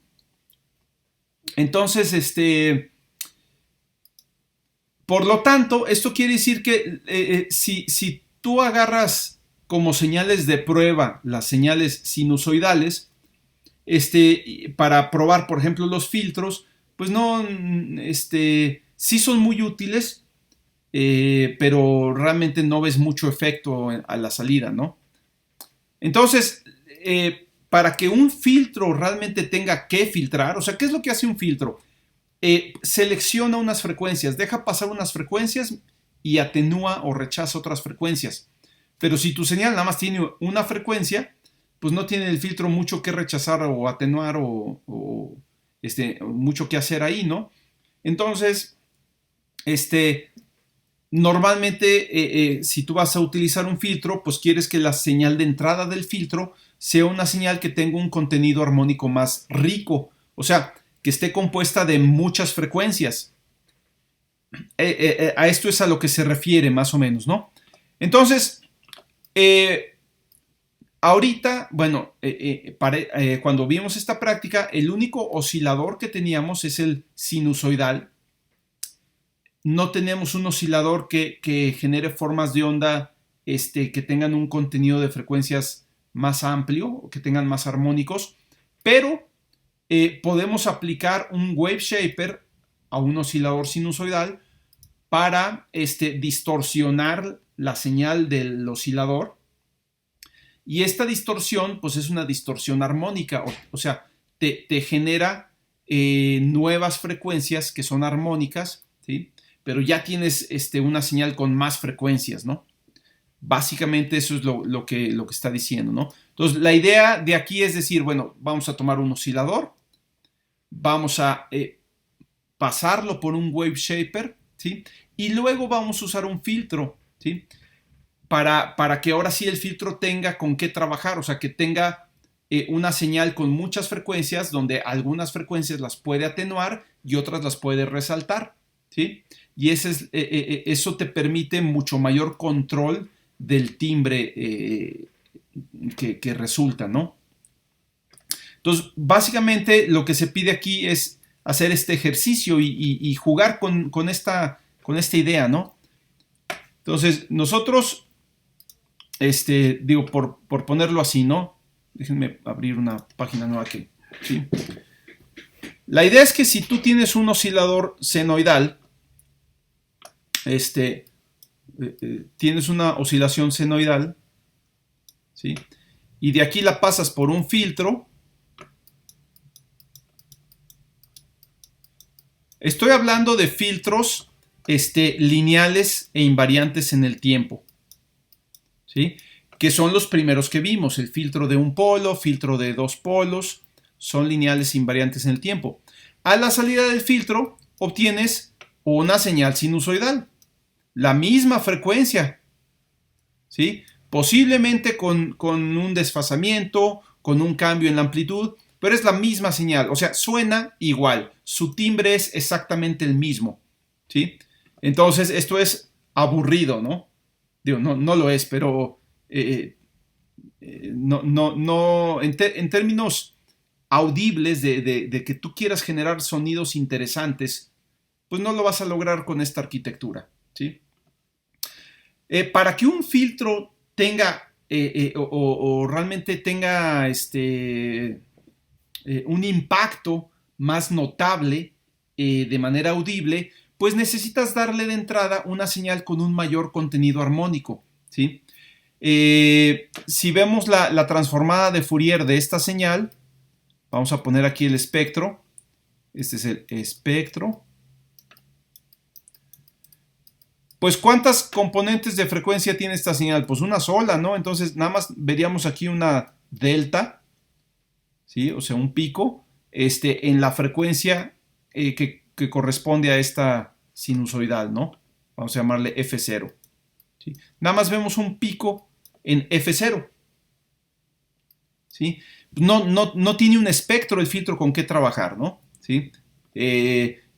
Entonces, por lo tanto, esto quiere decir que si tú agarras como señales de prueba las señales sinusoidales, para probar, por ejemplo, los filtros, pues no, sí son muy útiles, pero realmente no ves mucho efecto a la salida, ¿no? Entonces, para que un filtro realmente tenga que filtrar, o sea, ¿qué es lo que hace un filtro? Selecciona unas frecuencias, deja pasar unas frecuencias y atenúa o rechaza otras frecuencias. Pero si tu señal nada más tiene una frecuencia, pues no tiene el filtro mucho que rechazar o atenuar o mucho que hacer ahí, ¿no? Entonces, normalmente si tú vas a utilizar un filtro, pues quieres que la señal de entrada del filtro sea una señal que tenga un contenido armónico más rico, o sea, que esté compuesta de muchas frecuencias. A esto es a lo que se refiere más o menos, ¿no? Entonces, ahorita, bueno, cuando vimos esta práctica, el único oscilador que teníamos es el sinusoidal. No tenemos un oscilador que genere formas de onda que tengan un contenido de frecuencias más amplio o que tengan más armónicos, pero podemos aplicar un wave shaper a un oscilador sinusoidal para distorsionar la señal del oscilador, y esta distorsión pues es una distorsión armónica, o sea, te genera nuevas frecuencias que son armónicas, ¿sí? Pero ya tienes una señal con más frecuencias, ¿no? Básicamente eso es lo que está diciendo, ¿no? Entonces, la idea de aquí es decir, bueno, vamos a tomar un oscilador, vamos a pasarlo por un wave shaper, ¿sí? Y luego vamos a usar un filtro, ¿sí? Para que ahora sí el filtro tenga con qué trabajar, o sea, que tenga una señal con muchas frecuencias, donde algunas frecuencias las puede atenuar y otras las puede resaltar, ¿sí? Y eso te permite mucho mayor control del timbre que resulta, ¿no? Entonces, básicamente lo que se pide aquí es hacer este ejercicio y jugar con esta idea, ¿no? Entonces, nosotros, digo, por ponerlo así, ¿no? Déjenme abrir una página nueva aquí, ¿sí? La idea es que si tú tienes un oscilador senoidal, tienes una oscilación senoidal, ¿sí? Y de aquí la pasas por un filtro. Estoy hablando de filtros lineales e invariantes en el tiempo, ¿sí? Que son los primeros que vimos, el filtro de un polo, filtro de dos polos, son lineales e invariantes en el tiempo. A la salida del filtro obtienes una señal sinusoidal, la misma frecuencia, ¿sí? Posiblemente con un desfasamiento, con un cambio en la amplitud, pero es la misma señal, o sea, suena igual, su timbre es exactamente el mismo, ¿sí? Entonces, esto es aburrido, ¿no? Digo, no lo es, pero no en términos audibles de que tú quieras generar sonidos interesantes, pues no lo vas a lograr con esta arquitectura, ¿sí? Para que un filtro tenga o realmente tenga un impacto más notable de manera audible, pues necesitas darle de entrada una señal con un mayor contenido armónico, ¿sí? Si vemos la transformada de Fourier de esta señal, vamos a poner aquí el espectro. Este es el espectro. Pues, ¿cuántas componentes de frecuencia tiene esta señal? Pues una sola, ¿no? Entonces, nada más veríamos aquí una delta, ¿sí? O sea, un pico, en la frecuencia que corresponde a esta sinusoidal, ¿no? Vamos a llamarle F0. ¿Sí? Nada más vemos un pico en F0. ¿Sí? No tiene un espectro el filtro con qué trabajar, ¿no? ¿Sí?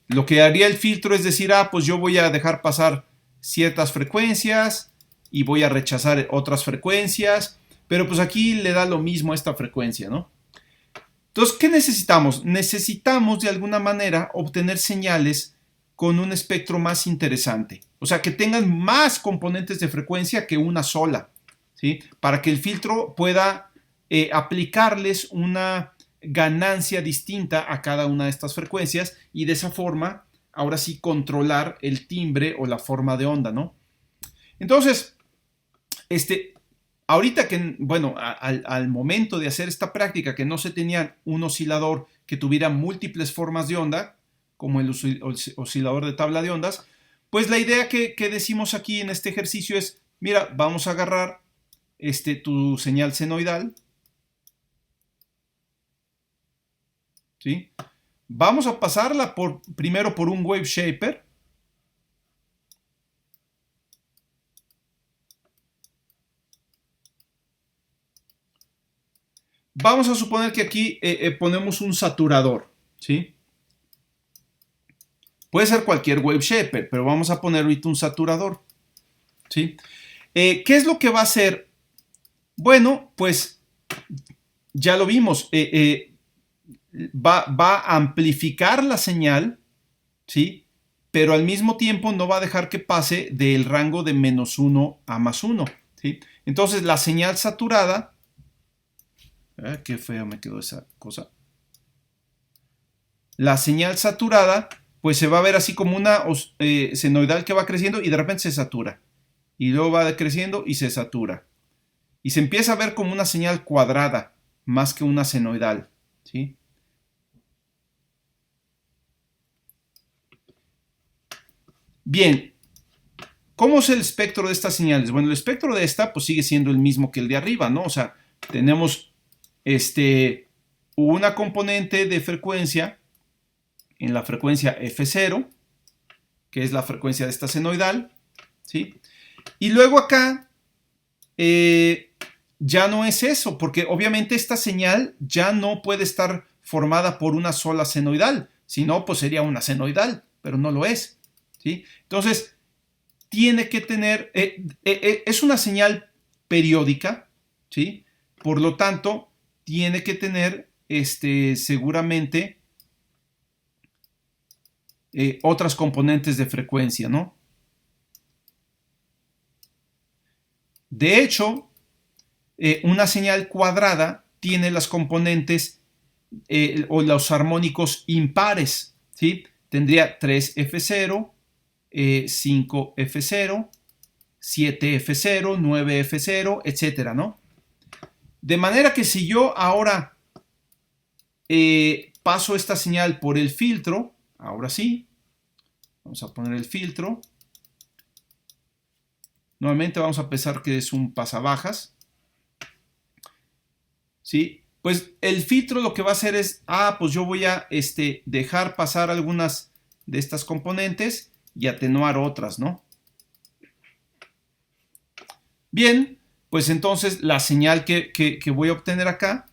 Lo que haría el filtro es decir, pues yo voy a dejar pasar ciertas frecuencias y voy a rechazar otras frecuencias, pero pues aquí le da lo mismo a esta frecuencia, ¿no? Entonces, ¿qué necesitamos? Necesitamos de alguna manera obtener señales con un espectro más interesante, o sea, que tengan más componentes de frecuencia que una sola, ¿sí? Para que el filtro pueda aplicarles una ganancia distinta a cada una de estas frecuencias y de esa forma, ahora sí, controlar el timbre o la forma de onda, ¿no? Entonces, ahorita que, bueno, al momento de hacer esta práctica que no se tenía un oscilador que tuviera múltiples formas de onda, como el oscilador de tabla de ondas, pues la idea que decimos aquí en este ejercicio es, mira, vamos a agarrar tu señal senoidal, ¿sí? Vamos a pasarla primero por un wave shaper. Vamos a suponer que aquí ponemos un saturador, ¿sí? Puede ser cualquier wave shaper, pero vamos a poner ahorita un saturador, ¿sí? ¿Qué es lo que va a hacer? Bueno, pues ya lo vimos. Va a amplificar la señal, ¿sí? Pero al mismo tiempo no va a dejar que pase del rango de -1 a +1, ¿sí? Entonces la señal saturada, qué feo me quedó esa cosa. La señal saturada, pues se va a ver así como una senoidal que va creciendo y de repente se satura. Y luego va creciendo y se satura. Y se empieza a ver como una señal cuadrada, más que una senoidal, ¿sí? Bien, ¿cómo es el espectro de estas señales? Bueno, el espectro de esta pues sigue siendo el mismo que el de arriba, ¿no? O sea, tenemos una componente de frecuencia en la frecuencia F0, que es la frecuencia de esta senoidal, ¿sí? Y luego acá ya no es eso, porque obviamente esta señal ya no puede estar formada por una sola senoidal, si no, pues sería una senoidal, pero no lo es, ¿sí? Entonces, tiene que tener, es una señal periódica, ¿sí? Por lo tanto, tiene que tener seguramente otras componentes de frecuencia, ¿no? De hecho, una señal cuadrada tiene las componentes o los armónicos impares, ¿sí? Tendría 3F0, 5F0, 7F0, 9F0, etcétera, ¿no? De manera que si yo ahora paso esta señal por el filtro, ahora sí, vamos a poner el filtro. Nuevamente vamos a pensar que es un pasabajas, ¿sí? Pues el filtro lo que va a hacer es, pues yo voy a dejar pasar algunas de estas componentes y atenuar otras, ¿no? Bien, pues entonces la señal que voy a obtener acá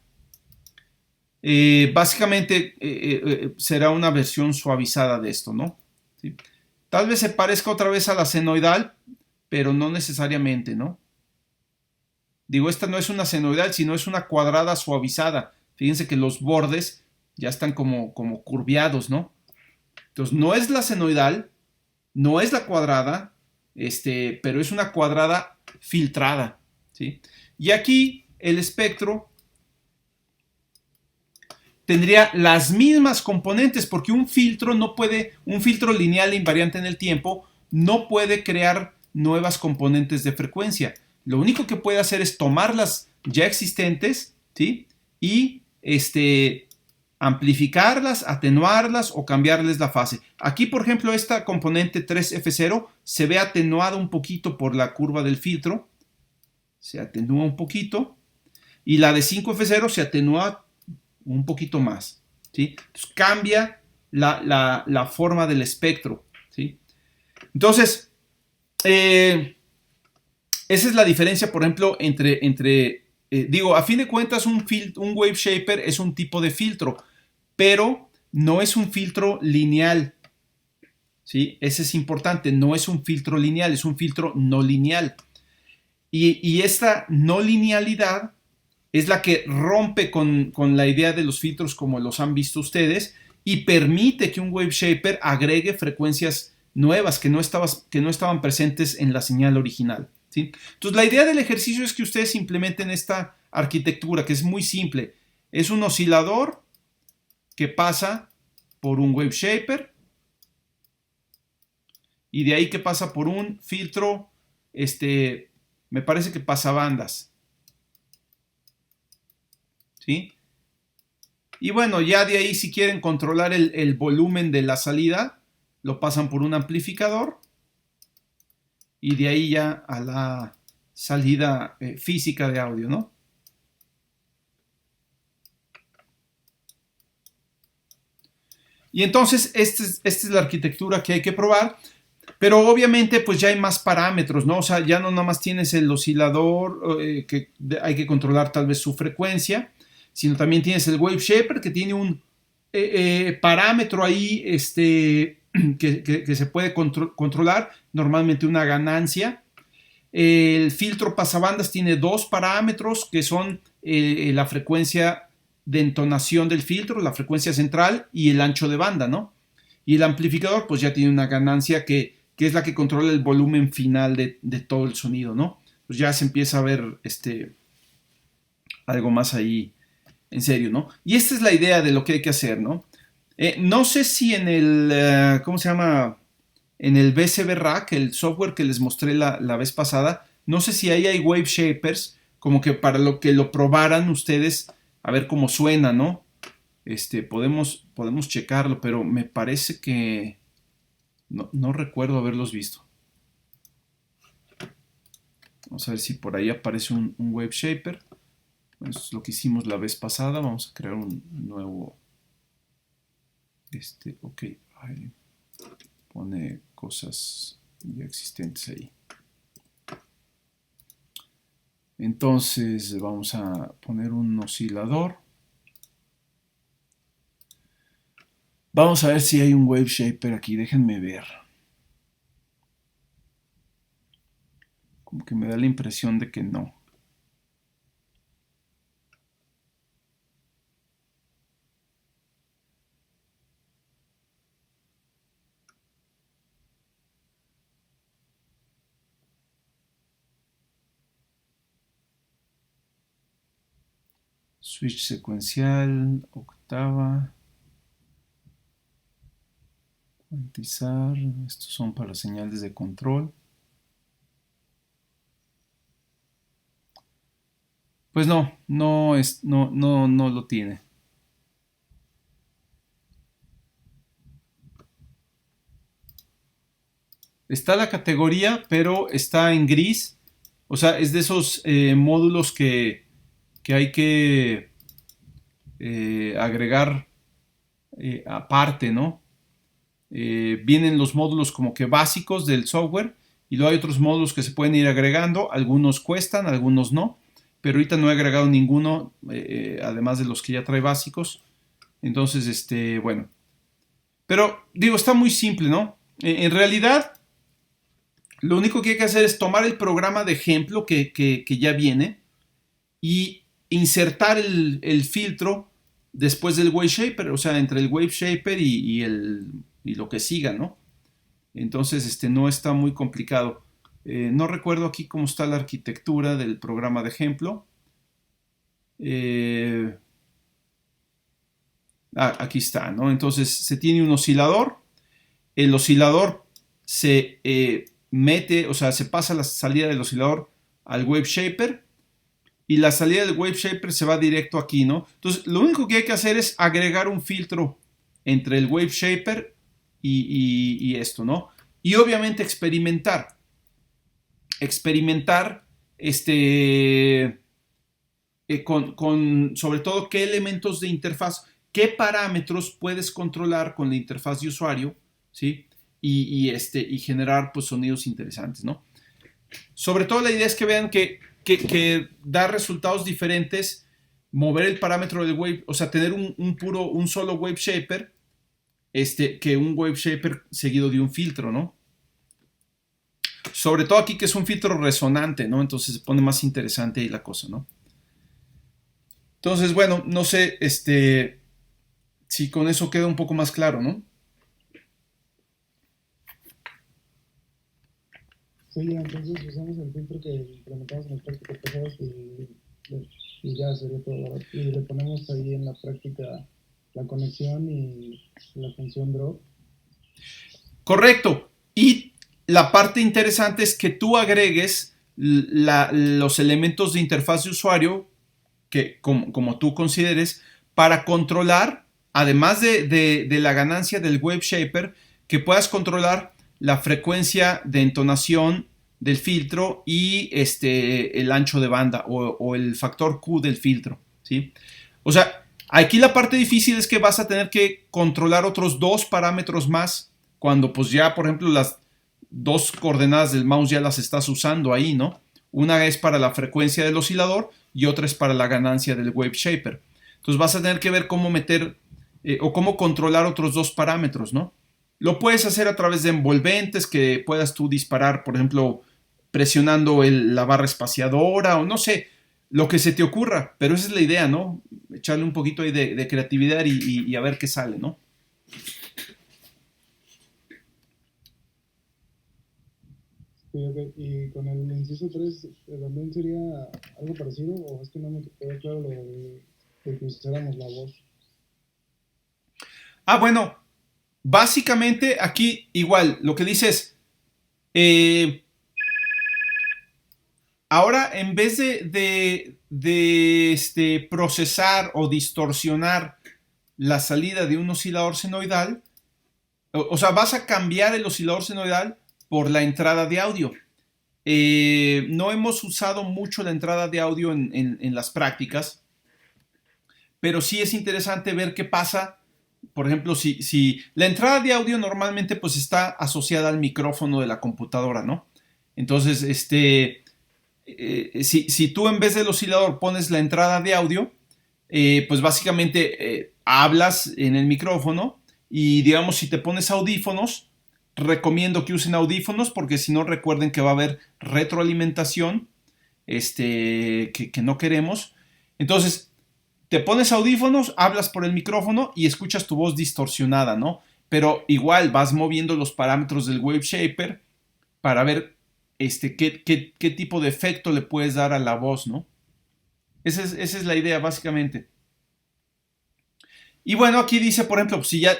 básicamente será una versión suavizada de esto, ¿no? ¿Sí? Tal vez se parezca otra vez a la senoidal, pero no necesariamente, ¿no? Digo, esta no es una senoidal, sino es una cuadrada suavizada. Fíjense que los bordes ya están como curviados, ¿no? Entonces, no es la senoidal, no es la cuadrada, pero es una cuadrada filtrada, ¿sí? Y aquí el espectro tendría las mismas componentes, porque un filtro un filtro lineal e invariante en el tiempo no puede crear nuevas componentes de frecuencia. Lo único que puede hacer es tomar las ya existentes, ¿sí? Y amplificarlas, atenuarlas o cambiarles la fase. Aquí, por ejemplo, esta componente 3F0 se ve atenuada un poquito por la curva del filtro. Se atenúa un poquito. Y la de 5F0 se atenúa un poquito más, ¿sí? Entonces cambia la forma del espectro, ¿sí? Entonces, esa es la diferencia, por ejemplo, digo, a fin de cuentas un wave shaper es un tipo de filtro, pero no es un filtro lineal, ¿sí? Ese es importante, no es un filtro lineal, es un filtro no lineal. Y esta no linealidad es la que rompe con la idea de los filtros como los han visto ustedes y permite que un wave shaper agregue frecuencias nuevas que no estaban presentes en la señal original, ¿sí? Entonces la idea del ejercicio es que ustedes implementen esta arquitectura que es muy simple. Es un oscilador que pasa por un wave shaper y de ahí que pasa por un filtro, me parece que pasabandas, ¿sí? Y bueno, ya de ahí si quieren controlar el volumen de la salida, lo pasan por un amplificador y de ahí ya a la salida física de audio, ¿no? Y entonces esta es la arquitectura que hay que probar, pero obviamente pues ya hay más parámetros, ¿no? O sea, ya no nada más tienes el oscilador, que hay que controlar tal vez su frecuencia, sino también tienes el wave shaper que tiene un parámetro ahí que se puede controlar, normalmente una ganancia. El filtro pasabandas tiene dos parámetros que son la frecuencia de entonación del filtro, la frecuencia central y el ancho de banda, ¿no? Y el amplificador pues ya tiene una ganancia que es la que controla el volumen final de todo el sonido, ¿no? Pues ya se empieza a ver algo más ahí en serio, ¿no? Y esta es la idea de lo que hay que hacer, ¿no? No sé si en el, ¿cómo se llama? En el BCB Rack, el software que les mostré la vez pasada, no sé si ahí hay wave shapers, como que para lo que lo probaran ustedes, a ver cómo suena, ¿no? Podemos checarlo, pero me parece que no recuerdo haberlos visto. Vamos a ver si por ahí aparece un wave shaper. Eso es lo que hicimos la vez pasada. Vamos a crear un nuevo. Ok. Ahí pone cosas ya existentes ahí. Entonces vamos a poner un oscilador. Vamos a ver si hay un wave shaper aquí. Déjenme ver. Como que me da la impresión de que no. Switch secuencial, octava. Cuantizar. Estos son para señales de control. Pues no lo tiene. Está la categoría, pero está en gris. O sea, es de esos módulos que hay que agregar aparte, ¿no? Vienen los módulos como que básicos del software y luego hay otros módulos que se pueden ir agregando. Algunos cuestan, algunos no. Pero ahorita no he agregado ninguno, además de los que ya trae básicos. Entonces, bueno. Pero, digo, está muy simple, ¿no? En realidad, lo único que hay que hacer es tomar el programa de ejemplo que ya viene y insertar el filtro después del wave shaper, o sea, entre el wave shaper y lo que siga, ¿no? Entonces, no está muy complicado. No recuerdo aquí cómo está la arquitectura del programa de ejemplo. Aquí está, ¿no? Entonces se tiene un oscilador. El oscilador se mete, o sea, se pasa la salida del oscilador al wave shaper y la salida del wave shaper se va directo aquí, ¿no? Entonces, lo único que hay que hacer es agregar un filtro entre el wave shaper y esto, ¿no? Y obviamente experimentar. Experimentar sobre todo qué elementos de interfaz, qué parámetros puedes controlar con la interfaz de usuario, ¿sí? Y generar pues sonidos interesantes, ¿no? Sobre todo la idea es que vean que da resultados diferentes, mover el parámetro del wave, o sea, tener un solo wave shaper, que un wave shaper seguido de un filtro, ¿no? Sobre todo aquí que es un filtro resonante, ¿no? Entonces se pone más interesante ahí la cosa, ¿no? Entonces, bueno, no sé, si con eso queda un poco más claro, ¿no? Sí, ya, entonces usamos el filtro que implementamos en las prácticas pasadas y ya sería todo, ¿verdad? Y le ponemos ahí en la práctica la conexión y la función drop. Correcto. Y la parte interesante es que tú agregues los elementos de interfaz de usuario que como tú consideres para controlar, además de la ganancia del wave shaper, que puedas controlar la frecuencia de entonación del filtro y el ancho de banda o el factor Q del filtro, ¿sí? O sea, aquí la parte difícil es que vas a tener que controlar otros dos parámetros más cuando pues ya, por ejemplo, las dos coordenadas del mouse ya las estás usando ahí, ¿no? Una es para la frecuencia del oscilador y otra es para la ganancia del wave shaper. Entonces vas a tener que ver cómo meter o cómo controlar otros dos parámetros, ¿no? Lo puedes hacer a través de envolventes que puedas tú disparar, por ejemplo, presionando la barra espaciadora o no sé, lo que se te ocurra, pero esa es la idea, ¿no? Echarle un poquito ahí de creatividad y a ver qué sale, ¿no? Sí, okay. Y con el inciso 3 también sería algo parecido, o es que no me quedó claro lo de que usáramos la voz. Bueno, básicamente aquí igual, lo que dices, ahora en vez de procesar o distorsionar la salida de un oscilador senoidal, o sea, vas a cambiar el oscilador senoidal por la entrada de audio. No hemos usado mucho la entrada de audio en las prácticas, pero sí es interesante ver qué pasa. Por ejemplo, si la entrada de audio normalmente pues está asociada al micrófono de la computadora, ¿no? Entonces, si tú en vez del oscilador pones la entrada de audio, pues básicamente hablas en el micrófono y digamos si te pones audífonos, recomiendo que usen audífonos porque si no recuerden que va a haber retroalimentación que no queremos. Entonces, te pones audífonos, hablas por el micrófono y escuchas tu voz distorsionada, ¿no? Pero igual vas moviendo los parámetros del wave shaper para ver qué tipo de efecto le puedes dar a la voz, ¿no? Esa es la idea, básicamente. Y bueno, aquí dice, por ejemplo, si ya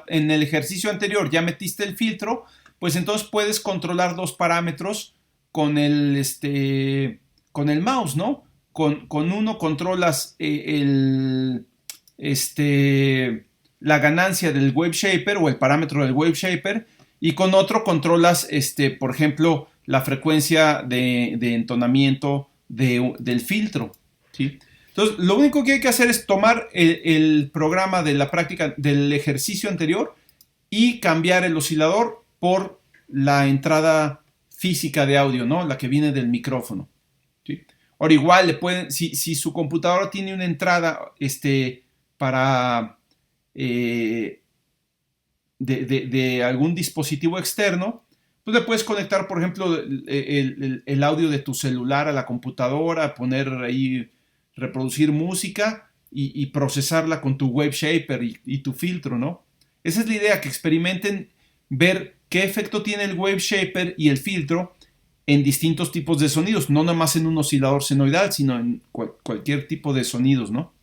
en el ejercicio anterior ya metiste el filtro, pues entonces puedes controlar dos parámetros con con el mouse, ¿no? Con uno controlas la ganancia del wave shaper o el parámetro del wave shaper y con otro controlas, por ejemplo, la frecuencia de entonamiento del filtro, ¿sí? Entonces, lo único que hay que hacer es tomar el programa de la práctica del ejercicio anterior y cambiar el oscilador por la entrada física de audio, ¿no? La que viene del micrófono, ¿sí? Ahora igual le pueden, si su computadora tiene una entrada para de algún dispositivo externo, pues le puedes conectar, por ejemplo, el audio de tu celular a la computadora, poner ahí, reproducir música y procesarla con tu wave shaper y tu filtro, ¿no? Esa es la idea, que experimenten ver qué efecto tiene el wave shaper y el filtro en distintos tipos de sonidos, no nomás en un oscilador senoidal, sino en cualquier tipo de sonidos, ¿no?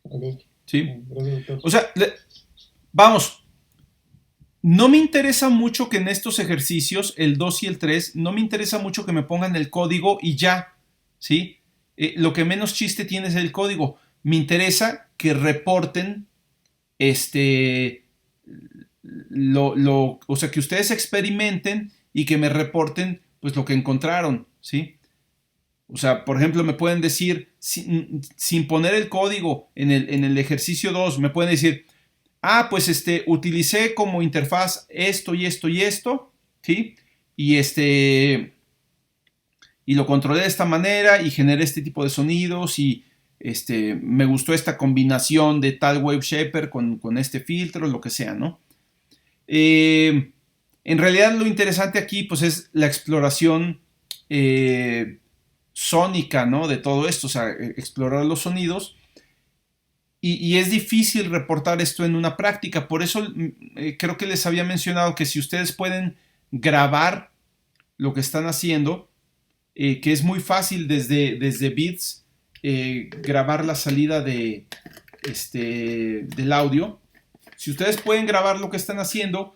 Ok. Sí. Gracias, doctor. O sea, vamos, no me interesa mucho que en estos ejercicios, el 2 y el 3, no me interesa mucho que me pongan el código y ya, ¿sí? Lo que menos chiste tiene es el código. Me interesa que reporten o sea, que ustedes experimenten y que me reporten pues lo que encontraron, ¿sí? O sea, por ejemplo, me pueden decir, sin poner el código en el ejercicio 2, me pueden decir, pues utilicé como interfaz esto y esto y esto, ¿sí? Y y lo controlé de esta manera y generé este tipo de sonidos y me gustó esta combinación de tal wave shaper con este filtro, lo que sea, ¿no? En realidad lo interesante aquí pues es la exploración sónica, ¿no? De todo esto, o sea, explorar los sonidos. Y es difícil reportar esto en una práctica, por eso creo que les había mencionado que si ustedes pueden grabar lo que están haciendo, que es muy fácil desde Beats grabar la salida del audio. Si ustedes pueden grabar lo que están haciendo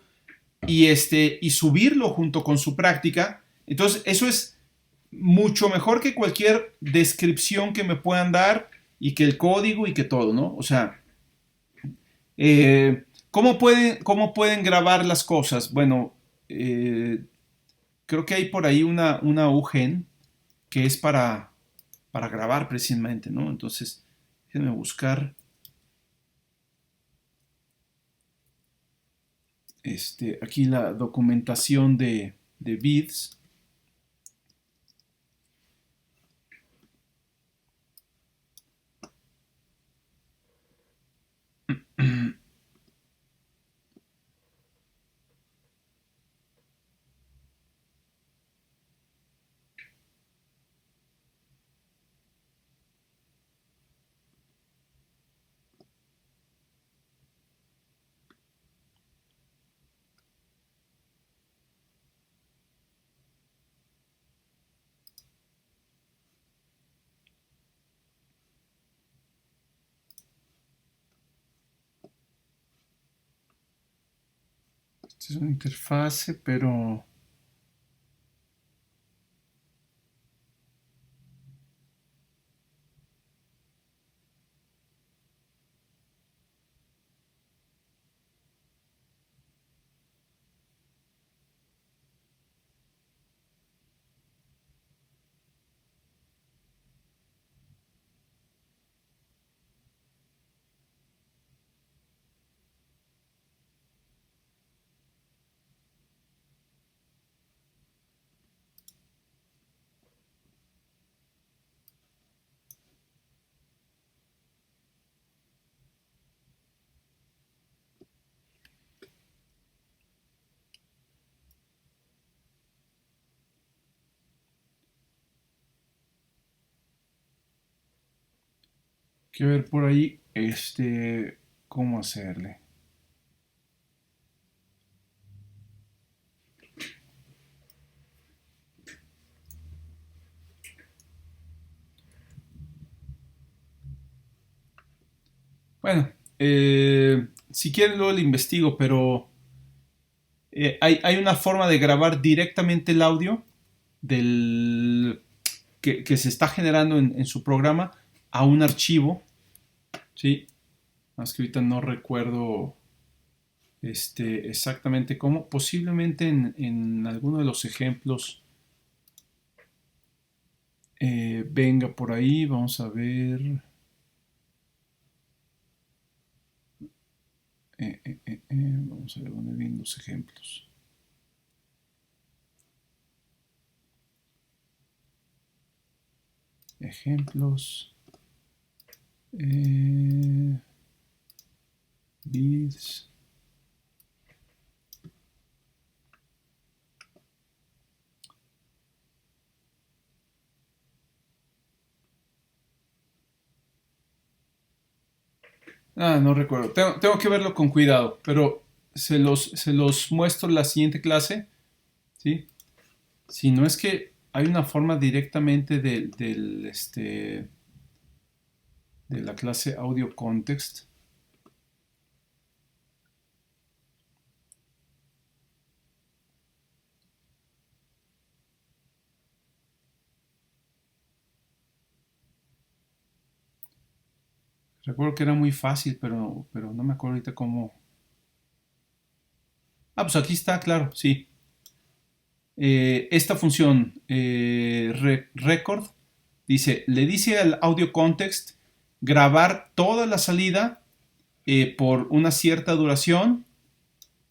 y subirlo junto con su práctica, entonces eso es mucho mejor que cualquier descripción que me puedan dar y que el código y que todo, ¿no? O sea, cómo pueden grabar las cosas? Bueno, creo que hay por ahí una UGEN que es para grabar precisamente, ¿no? Entonces, déjenme buscar aquí la documentación de Beats. Esta es una interfase, pero quiero ver por ahí cómo hacerle. Bueno, si quieren luego lo investigo, pero hay una forma de grabar directamente el audio que se está generando en su programa a un archivo, ¿sí? Más que ahorita no recuerdo exactamente cómo. Posiblemente en alguno de los ejemplos venga por ahí. Vamos a ver. Vamos a ver dónde vienen los ejemplos. Ejemplos. Beats. Ah, no recuerdo. Tengo que verlo con cuidado, pero se los muestro en la siguiente clase, ¿sí? Si no es que hay una forma directamente de la clase Audio Context. Recuerdo que era muy fácil, pero no me acuerdo ahorita cómo. Ah, pues aquí está, claro, sí. Esta función record le dice al audio context grabar toda la salida por una cierta duración,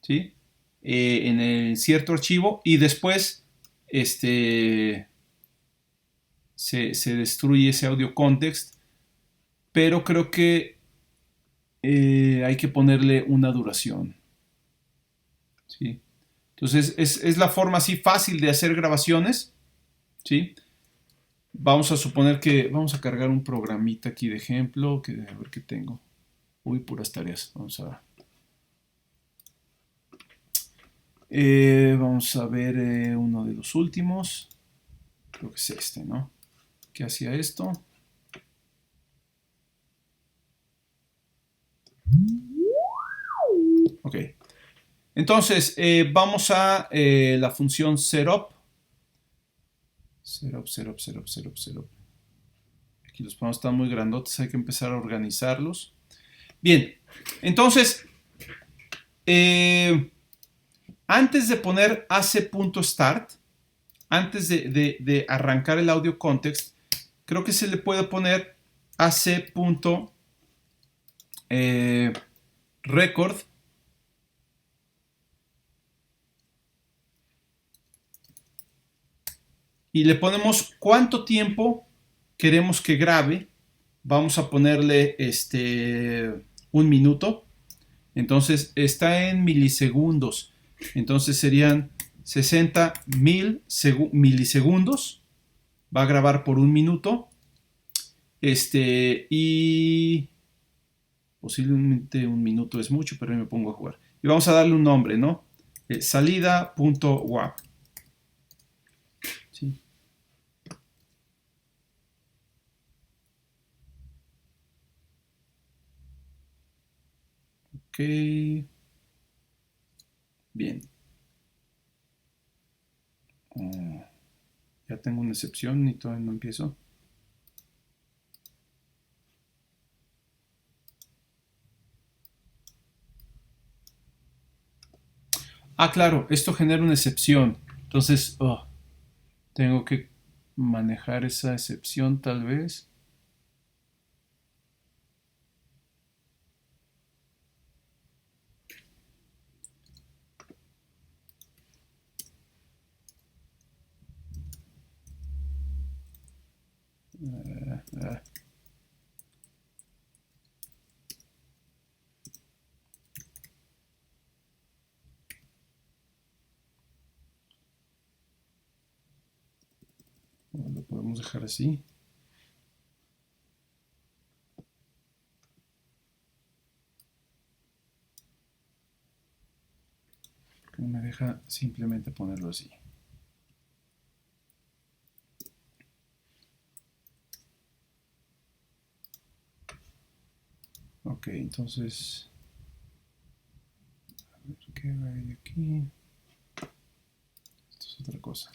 ¿sí? En el cierto archivo y después se destruye ese audio context, pero creo que hay que ponerle una duración, ¿sí? Entonces es la forma así fácil de hacer grabaciones, ¿sí? Vamos a suponer que vamos a cargar un programita aquí de ejemplo, a ver qué tengo. Uy, puras tareas. Vamos a ver uno de los últimos. Creo que es este, ¿no? ¿Qué hacía esto? Ok. Entonces, vamos a la función setup. Setup. Aquí los podemos estar muy grandotes, hay que empezar a organizarlos. Bien, entonces, antes de poner AC.start, antes de arrancar el audio context, creo que se le puede poner AC.record y le ponemos cuánto tiempo queremos que grabe. Vamos a ponerle 1 minuto. Entonces está en milisegundos. Entonces serían 60.000 milisegundos. Va a grabar por 1 minuto. Y posiblemente 1 minuto es mucho, pero yo me pongo a jugar. Y vamos a darle un nombre, ¿no? Salida.wap. ¿Sí? Ok. Bien. Ya tengo una excepción y todavía no empiezo. Ah, claro, esto genera una excepción. Entonces, tengo que manejar esa excepción tal vez. Ah, lo podemos dejar así. No me deja simplemente ponerlo así. Ok, entonces, a ver qué hay aquí. Esto es otra cosa.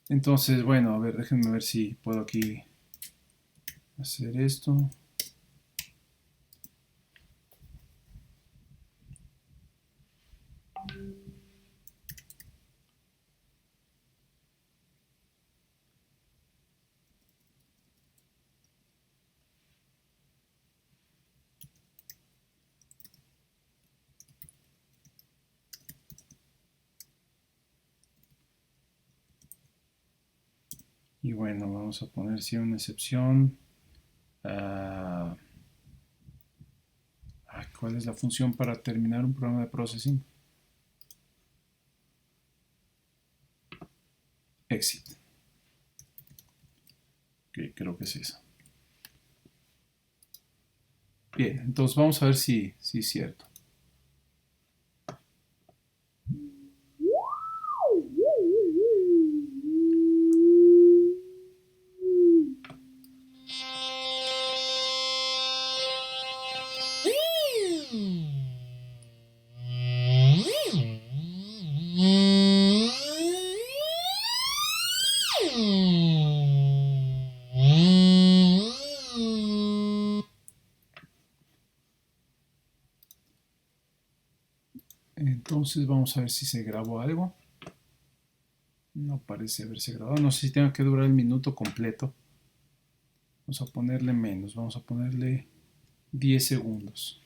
Entonces, bueno, a ver, déjenme ver si puedo aquí hacer esto. Y bueno, vamos a poner si una excepción. ¿Cuál es la función para terminar un programa de processing? Exit. Ok, creo que es esa. Bien, entonces vamos a ver si es cierto. Entonces vamos a ver si se grabó algo. No parece haberse grabado. No sé si tenga que durar el minuto completo. Vamos a ponerle menos. Vamos a ponerle 10 segundos.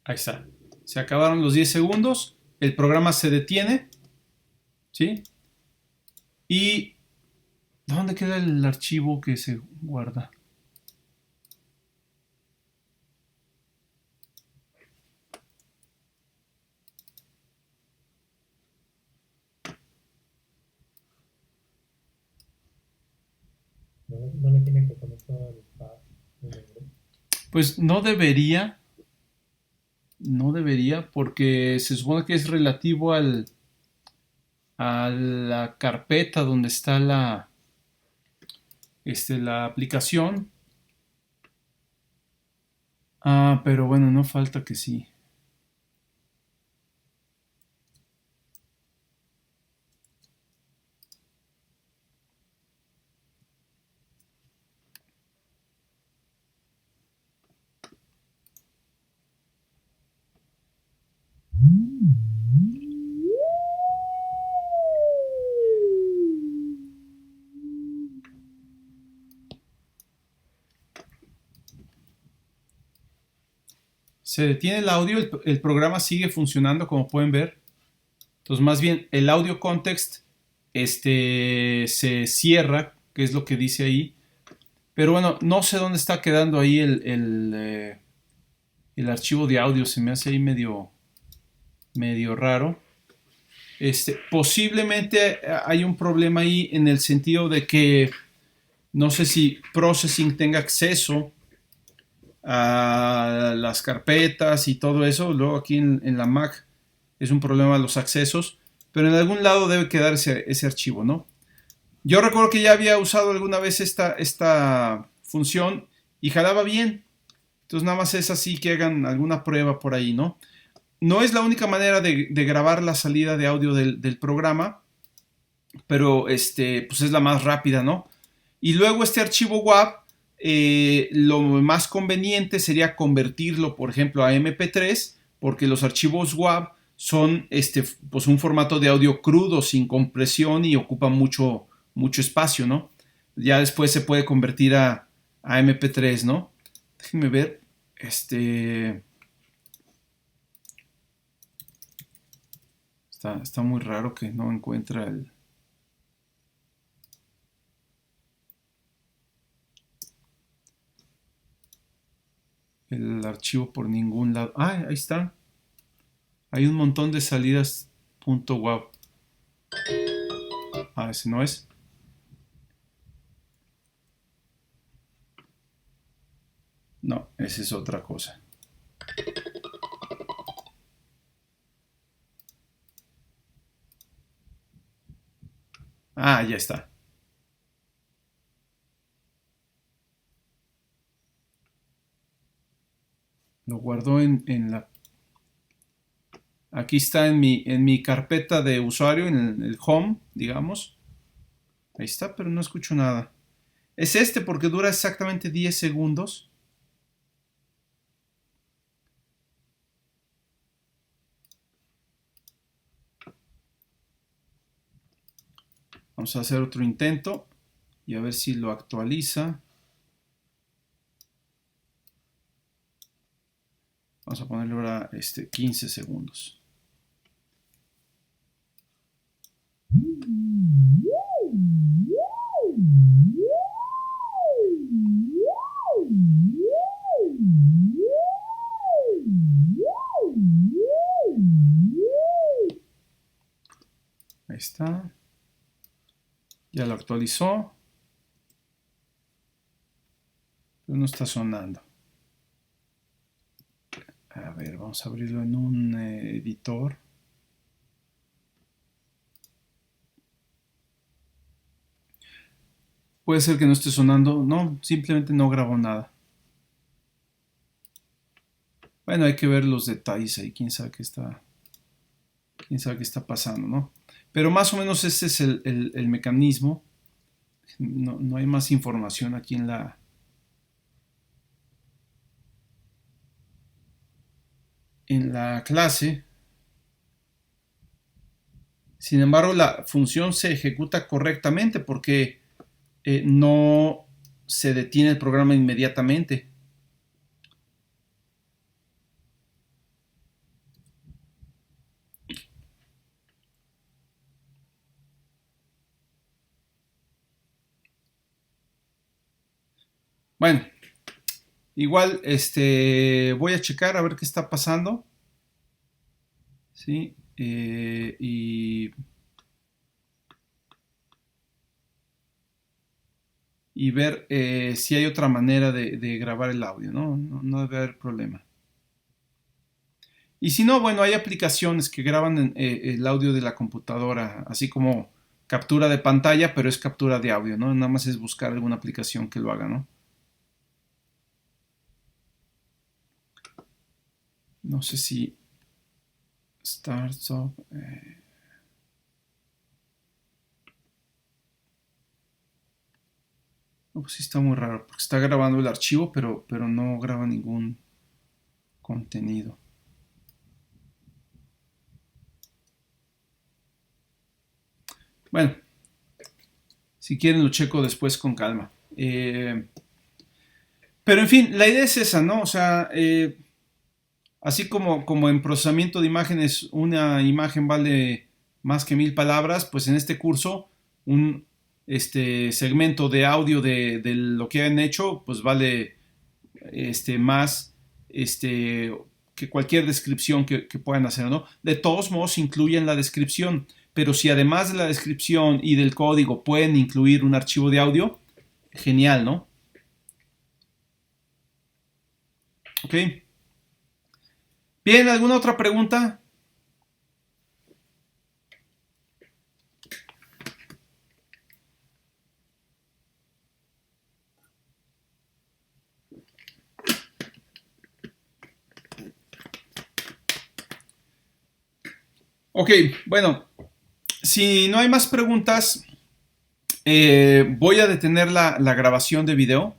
Ahí está. Se acabaron los 10 segundos. El programa se detiene. ¿Sí? ¿Y dónde queda el archivo que se guarda? No le tiene que poner todo el espacio. Pues no debería. No debería porque se supone que es relativo a la carpeta donde está la aplicación. Ah, pero bueno, no falta que sí. Se detiene el audio, el programa sigue funcionando como pueden ver. Entonces más bien el audio context se cierra, que es lo que dice ahí. Pero bueno, no sé dónde está quedando ahí el archivo de audio, se me hace ahí medio raro. Posiblemente hay un problema ahí en el sentido de que no sé si Processing tenga acceso a las carpetas y todo eso. Luego aquí en la Mac es un problema los accesos, pero en algún lado debe quedar ese archivo, ¿no? Yo recuerdo que ya había usado alguna vez esta función y jalaba bien. Entonces nada más es así que hagan alguna prueba por ahí, ¿no? No es la única manera de grabar la salida de audio del programa, pero pues es la más rápida, ¿no? Y luego este archivo WAV, lo más conveniente sería convertirlo, por ejemplo, a MP3, porque los archivos WAV son pues un formato de audio crudo, sin compresión y ocupa mucho espacio, ¿no? Ya después se puede convertir a MP3, ¿no? Déjenme ver, está muy raro que no encuentra el archivo por ningún lado. Ah, ahí está. Hay un montón de salidas .wav. Ah, ese no es. No, esa es otra cosa. Ah, ya está. Lo guardó en la... Aquí está en mi carpeta de usuario, en el home, digamos. Ahí está, pero no escucho nada. Es porque dura exactamente 10 segundos. Vamos a hacer otro intento y a ver si lo actualiza. Vamos a ponerle ahora 15 segundos. está. Ya lo actualizó. Pero no está sonando. A ver, vamos a abrirlo en un editor. Puede ser que no esté sonando. No, simplemente no grabó nada. Bueno, hay que ver los detalles ahí. Quién sabe qué está pasando, ¿no? Pero más o menos ese es el mecanismo. No hay más información aquí en la clase. Sin embargo, la función se ejecuta correctamente porque no se detiene el programa inmediatamente. Bueno, igual voy a checar a ver qué está pasando. ¿Sí? Y ver si hay otra manera de grabar el audio, ¿no? No debe haber problema. Y si no, bueno, hay aplicaciones que graban el audio de la computadora, así como captura de pantalla, pero es captura de audio, ¿no? Nada más es buscar alguna aplicación que lo haga, ¿no? No sé si starts up. No, pues sí está muy raro, porque está grabando el archivo, pero no graba ningún contenido. Bueno, si quieren lo checo después con calma. Pero en fin, la idea es esa, ¿no? O sea, así como en procesamiento de imágenes una imagen vale más que 1000 palabras, pues en este curso un segmento de audio de lo que han hecho, pues vale más que cualquier descripción que puedan hacer, ¿no? De todos modos, incluyen la descripción, pero si además de la descripción y del código pueden incluir un archivo de audio, genial, ¿no? Ok. Bien, ¿alguna otra pregunta? Ok, bueno, si no hay más preguntas, voy a detener la grabación de video